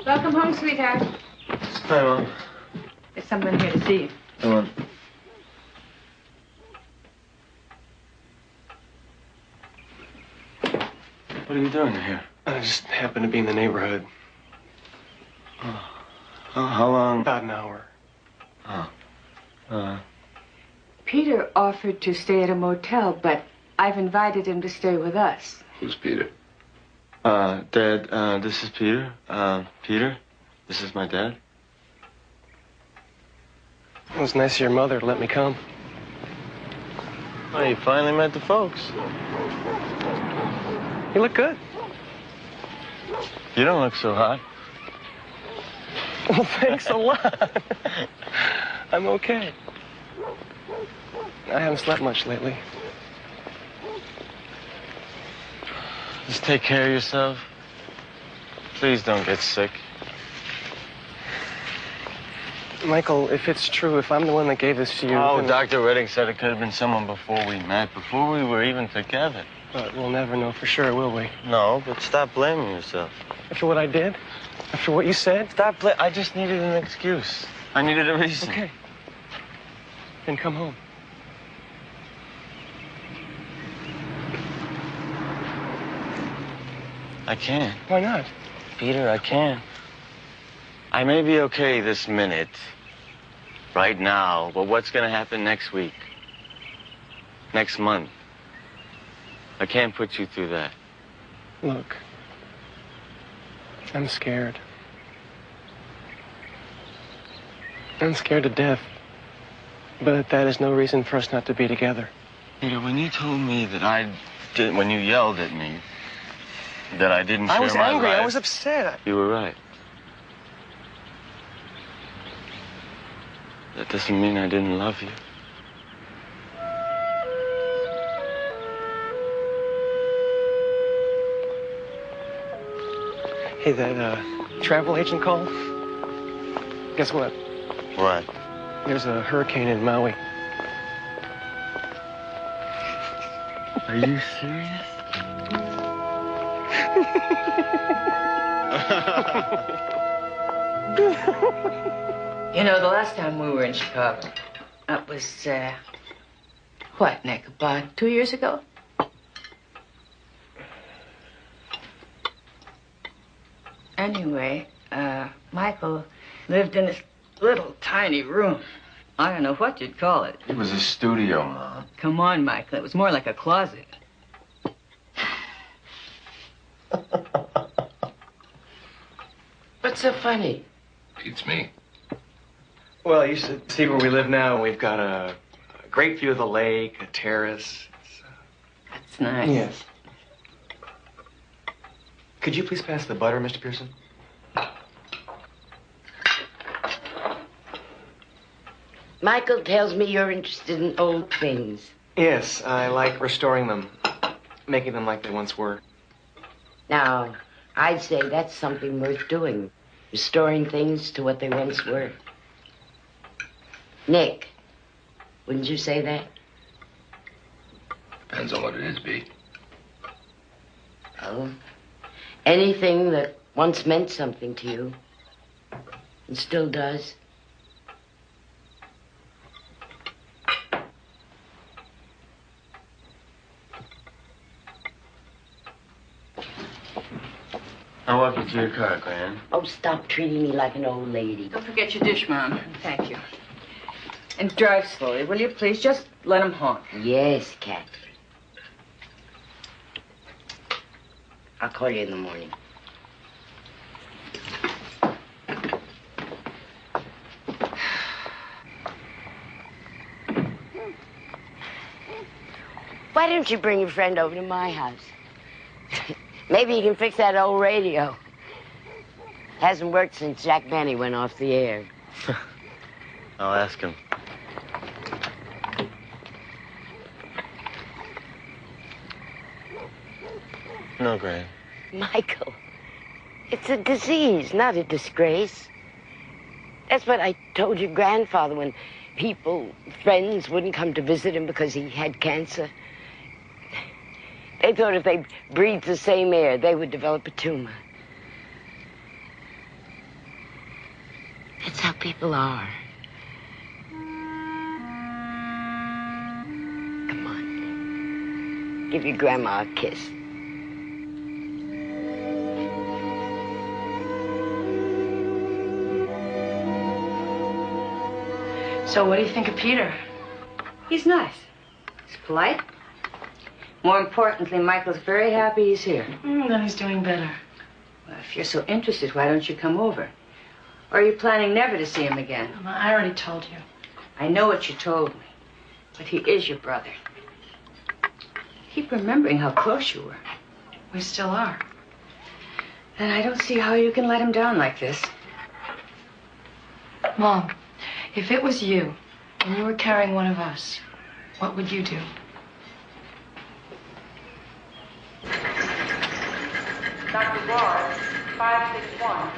Welcome home, sweetheart. Hi, Mom. There's someone here to see you. Come on. What are you doing here? I just happened to be in the neighborhood. Oh, how long? About an hour. Oh. Peter offered to stay at a motel, but I've invited him to stay with us. Who's Peter? Dad, this is Peter. Peter, this is my dad. It was nice of your mother to let me come. Oh, you finally met the folks. You look good. You don't look so hot. Well, thanks a lot. I'm okay. I haven't slept much lately. Just take care of yourself. Please don't get sick. Michael, if it's true, if I'm the one that gave this to you... Oh, then... Dr. Redding said it could have been someone before we met, before we were even together. But we'll never know for sure, will we? No, but stop blaming yourself. After what I did? After what you said? Stop I just needed an excuse. I needed a reason. Okay. Then come home. I can't. Why not? Peter, I can't. I may be okay this minute, right now, but what's gonna happen next week? Next month? I can't put you through that. Look, I'm scared. I'm scared to death. But that is no reason for us not to be together. Peter, when you told me that when you yelled at me, that I didn't share my life... I was angry. I was upset. You were right. That doesn't mean I didn't love you. Hey, that travel agent called. Guess what? What? There's a hurricane in Maui. Are you serious? You know, the last time we were in Chicago, that was, what, Nick, about 2 years ago? Anyway, Michael lived in this little tiny room. I don't know what you'd call it. It was a studio, Mom. Come on, Michael. It was more like a closet. What's so funny? Beats me. Well, you should see where we live now. We've got a great view of the lake, a terrace. That's nice. Yes. Could you please pass the butter, Mr. Pearson? Michael tells me you're interested in old things. Yes, I like restoring them, making them like they once were. Now, I'd say that's something worth doing. Restoring things to what they once were. Nick, wouldn't you say that? Depends on what it is, B. Oh, anything that once meant something to you and still does. I'll walk you to your car, Gran. Oh, stop treating me like an old lady. Don't forget your dish, Mom. Thank you. And drive slowly, will you, please? Just let him honk. Yes, Catherine. I'll call you in the morning. Why don't you bring your friend over to my house? Maybe he can fix that old radio. Hasn't worked since Jack Benny went off the air. I'll ask him. No, Gran. Michael, it's a disease, not a disgrace. That's what I told your grandfather when people, friends, wouldn't come to visit him because he had cancer. They thought if they breathed the same air, they would develop a tumor. That's how people are. Come on. Give your grandma a kiss. So what do you think of Peter? He's nice. He's polite. More importantly, Michael's very happy he's here. Then he's doing better. Well, if you're so interested, why don't you come over? Or are you planning never to see him again? Mama, I already told you. I know what you told me, but he is your brother. Keep remembering how close you were. We still are. Then I don't see how you can let him down like this. Mom, if it was you and you were carrying one of us, what would you do? Dr. Ward, 561.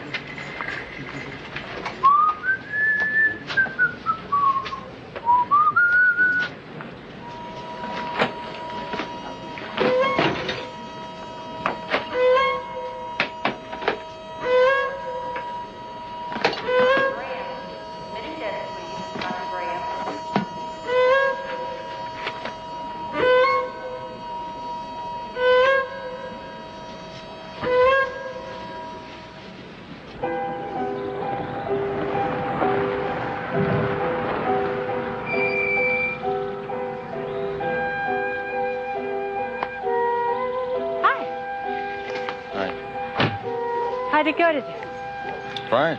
How'd it go today? Fine.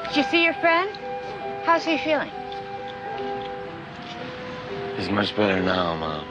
Did you see your friend? How's he feeling? He's much better now, Mom.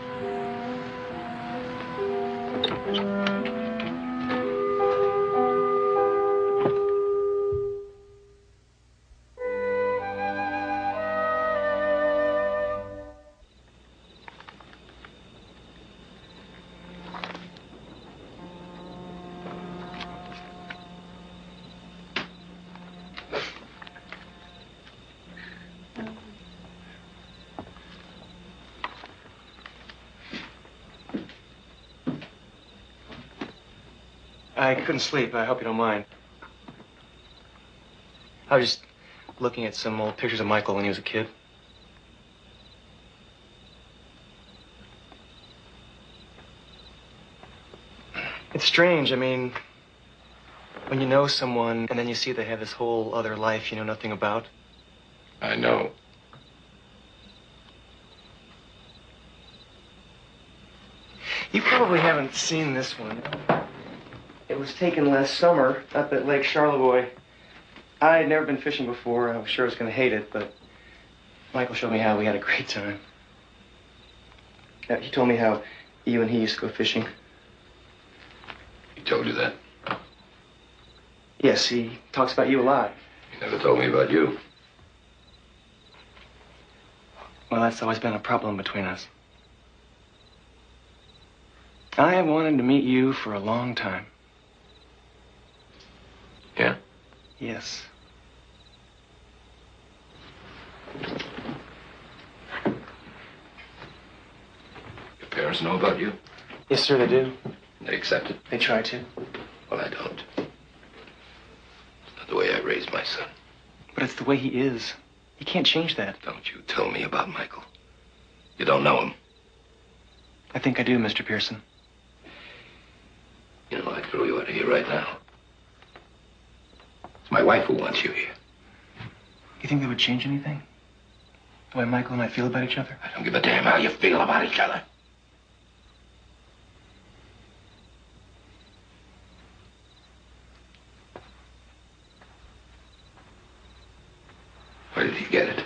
I couldn't sleep. I hope you don't mind. I was just looking at some old pictures of Michael when he was a kid. It's strange. I mean, when you know someone and then you see they have this whole other life you know nothing about. I know. You probably haven't seen this one. It was taken last summer up at Lake Charlevoix. I had never been fishing before. I was sure I was going to hate it, but Michael showed me how. We had a great time. He told me how you and he used to go fishing. He told you that? Yes, he talks about you a lot. He never told me about you. Well, that's always been a problem between us. I have wanted to meet you for a long time. Yeah? Yes. Your parents know about you? Yes, sir, they do. They accept it? They try to. Well, I don't. It's not the way I raised my son. But it's the way he is. You can't change that. Don't you tell me about Michael. You don't know him. I think I do, Mr. Pearson. You know, I'd out of here right now. It's my wife who wants you here. You think that would change anything? The way Michael and I feel about each other? I don't give a damn how you feel about each other. Where did he get it?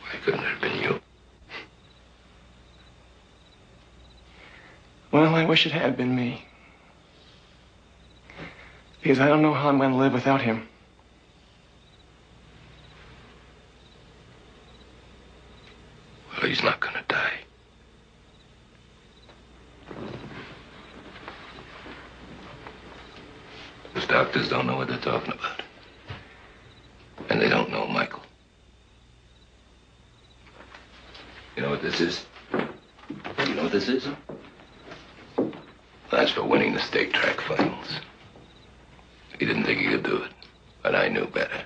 Why couldn't it have been you? Well, I wish it had been me. Because I don't know how I'm going to live without him. Well, he's not going to die. Those doctors don't know what they're talking about. And they don't know Michael. You know what this is? You know what this is? That's for winning the state track finals. He didn't think he could do it, but I knew better.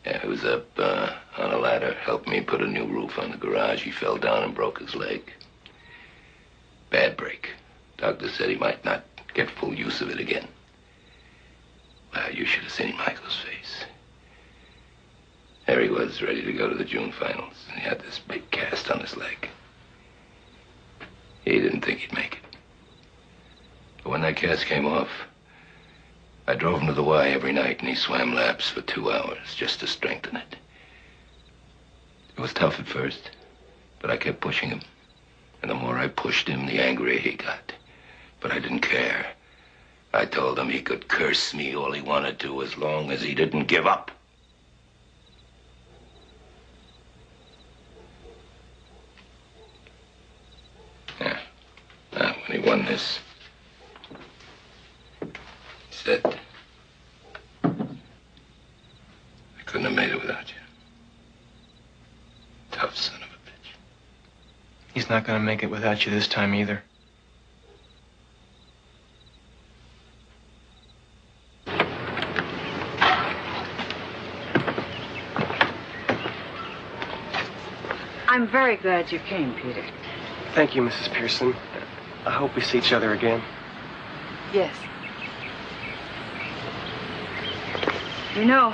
Yeah, he was up on a ladder, helped me put a new roof on the garage. He fell down and broke his leg. Bad break. Doctor said he might not get full use of it again. Well, you should have seen Michael's face. There he was, ready to go to the June finals, and he had this big cast on his leg. He didn't think he'd make it. But when that cast came off, I drove him to the Y every night, and he swam laps for 2 hours just to strengthen it. It was tough at first, but I kept pushing him. And the more I pushed him, the angrier he got. But I didn't care. I told him he could curse me all he wanted to as long as he didn't give up. Yeah. Now, when he won this, he said, I couldn't have made it without you. Tough son of a bitch. He's not going to make it without you this time either. I'm very glad you came, Peter. Thank you, Mrs. Pearson. I hope we see each other again. Yes. You know,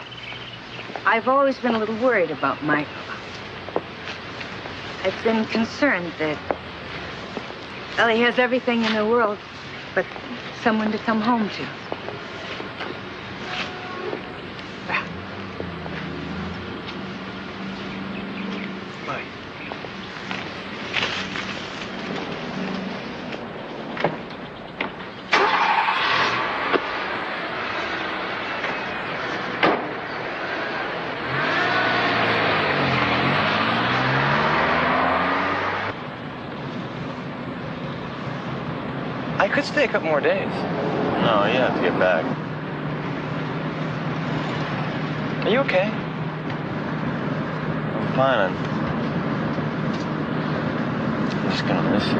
I've always been a little worried about Michael. I've been concerned that, well, he has everything in the world but someone to come home to. Well. Bye. I could stay a couple more days. No, you have to get back. Are you okay? I'm fine. I'm just gonna miss you.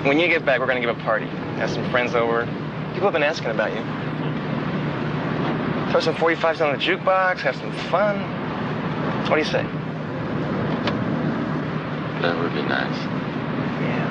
When you get back, we're gonna give a party. Have some friends over. People have been asking about you. Throw some 45s on the jukebox, have some fun. What do you say? That would be nice. Yeah.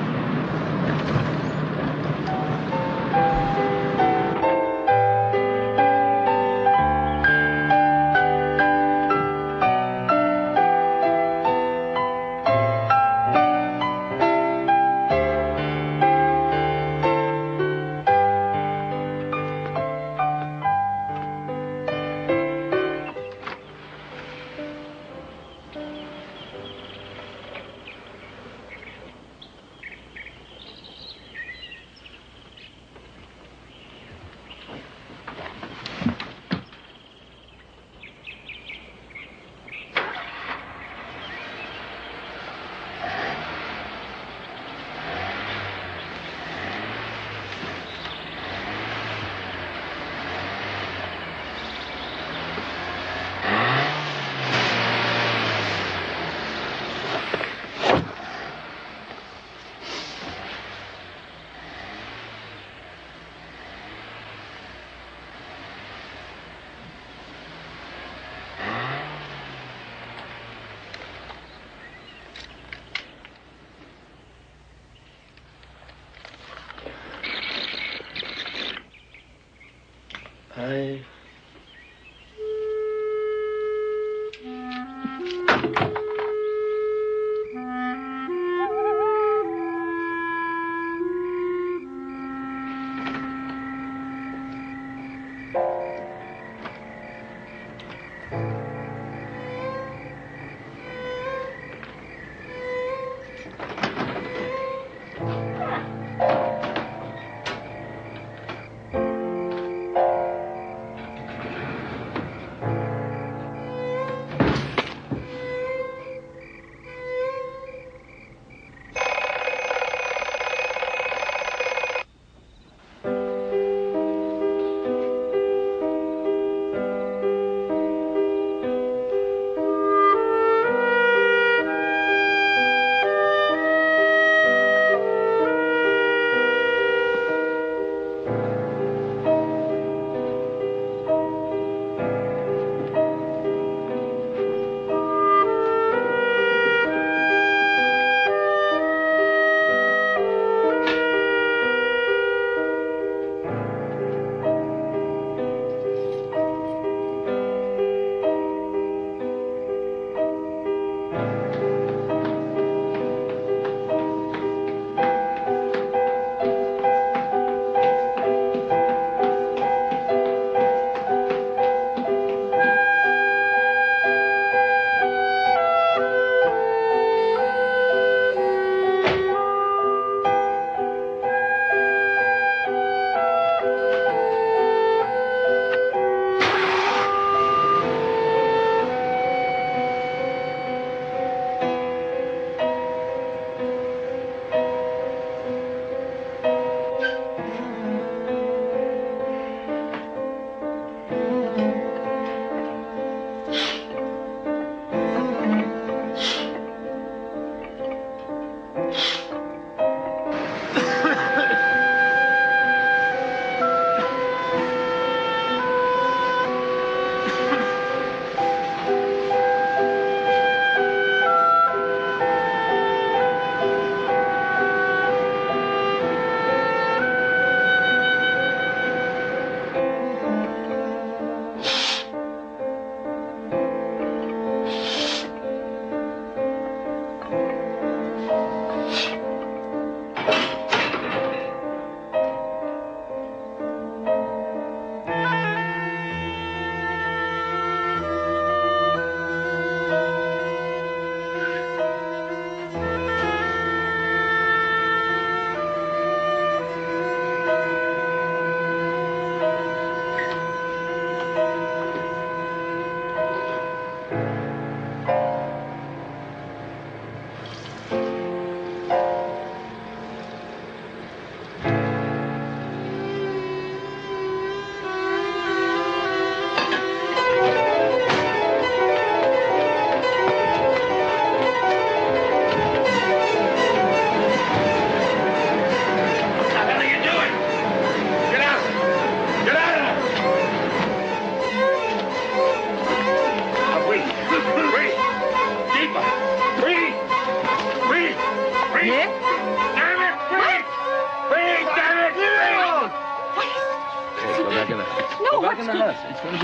Hi.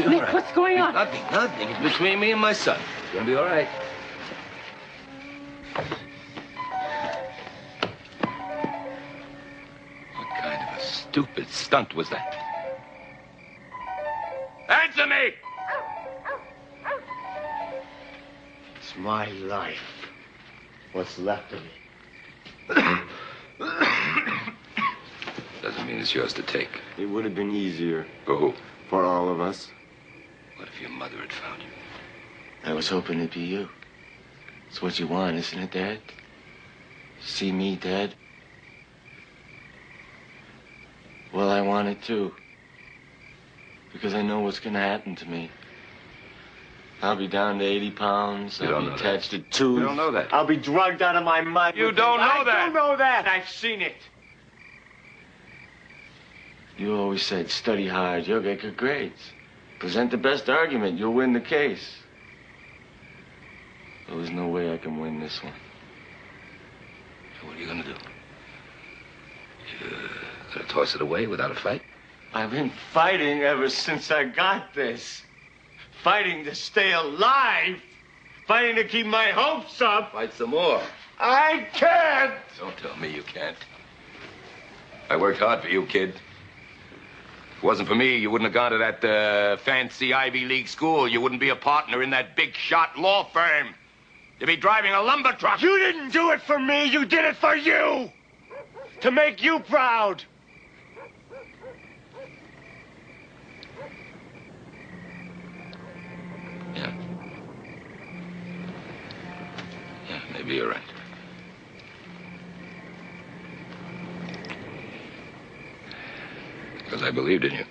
Nick, what's going on? Nothing. It's between me and my son. It's gonna be all right. What kind of a stupid stunt was that? Answer me! It's my life. What's left of me. Doesn't mean it's yours to take. It would have been easier. For who? For all of us. What if your mother had found you? I was hoping it'd be you. It's what you want, isn't it, Dad? See me dead? Well, I want it too. Because I know what's gonna happen to me. I'll be down to 80 pounds. You I'll don't be know attached that. to tubes. You don't know that. I'll be drugged out of my mind. You don't know that. I do know that. I've seen it. You always said, study hard, you'll get good grades. Present the best argument, you'll win the case. Well, there's no way I can win this one. So what are you gonna do? You gonna toss it away without a fight? I've been fighting ever since I got this. Fighting to stay alive. Fighting to keep my hopes up. Fight some more. I can't. Don't tell me you can't. I worked hard for you, kid. If it wasn't for me, you wouldn't have gone to that fancy Ivy League school. You wouldn't be a partner in that big shot law firm. You'd be driving a lumber truck. You didn't do it for me. You did it for you. To make you proud. Yeah. Yeah, maybe you're right. Because I believed in you.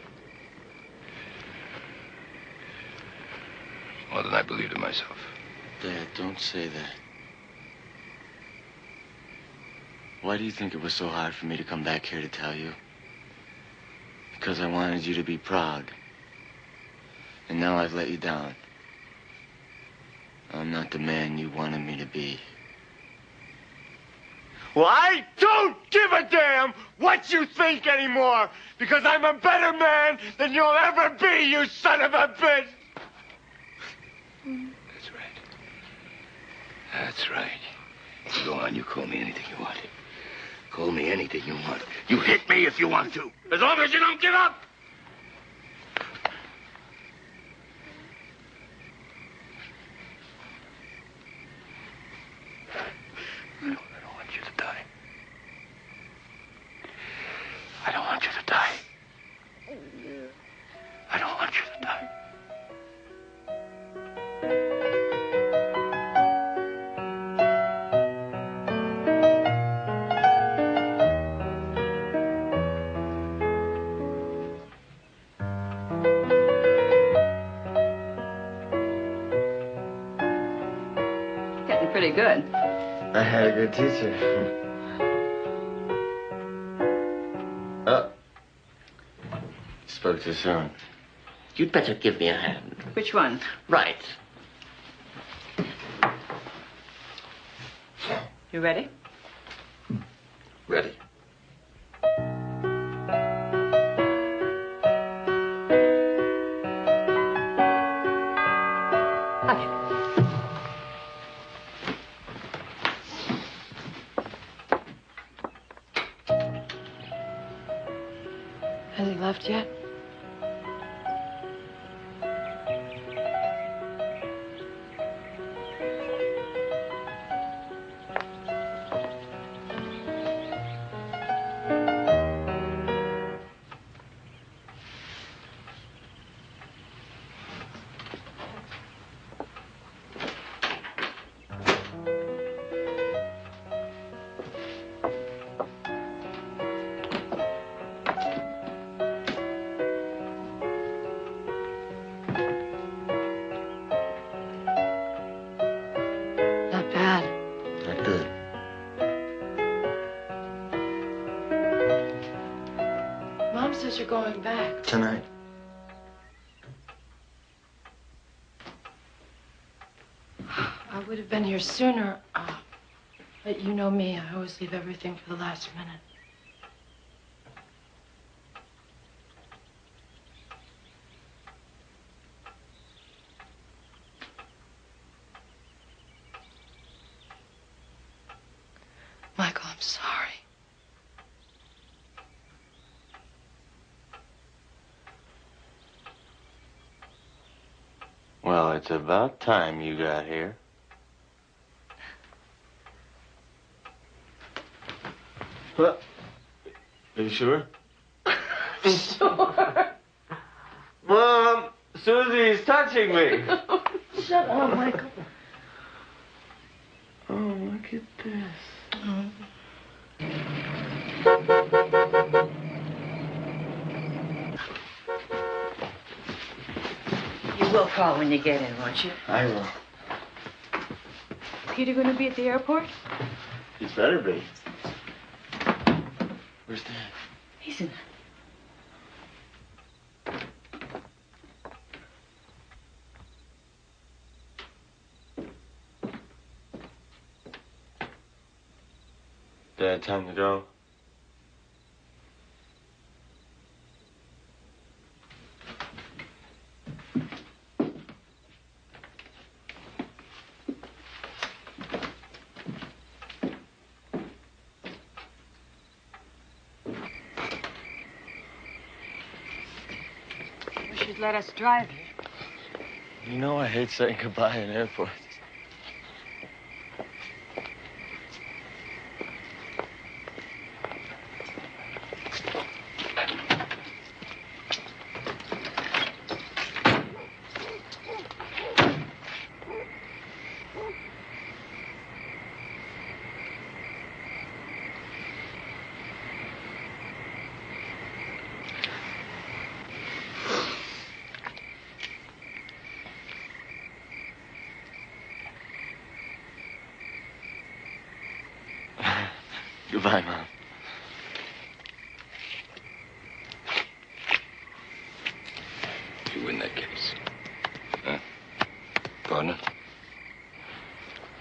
More than I believed in myself. Dad, don't say that. Why do you think it was so hard for me to come back here to tell you? Because I wanted you to be proud. And now I've let you down. I'm not the man you wanted me to be. Well, I don't give a damn what you think anymore, because I'm a better man than you'll ever be, you son of a bitch! That's right. That's right. You go on, you call me anything you want. Call me anything you want. You hit me if you want to, as long as you don't give up! I don't want you to die. I don't want you to die. I don't want you to die. Getting pretty good. I had a good teacher. Oh. Spoke too soon. You'd better give me a hand. Which one? Right. You ready? Ready. Has he left yet? Not bad. Not good. Mom says you're going back. Tonight. I would have been here sooner. But you know me, I always leave everything for the last minute. Michael, I'm sorry. Well, it's about time you got here. What? Are you sure? Sure. Mom, Susie's touching me. Shut up, Michael. Oh, look at this. You will call when you get in, won't you? I will. Peter gonna be at the airport? He better be. Where's Dad? He's in. Dad, time to go. should let us drive you. You know I hate saying goodbye in airports. Goodbye, Mom. You win that case. Huh? Partner?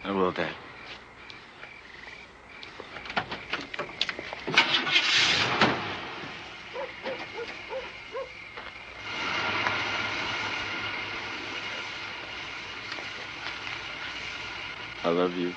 I will, Dad. I love you.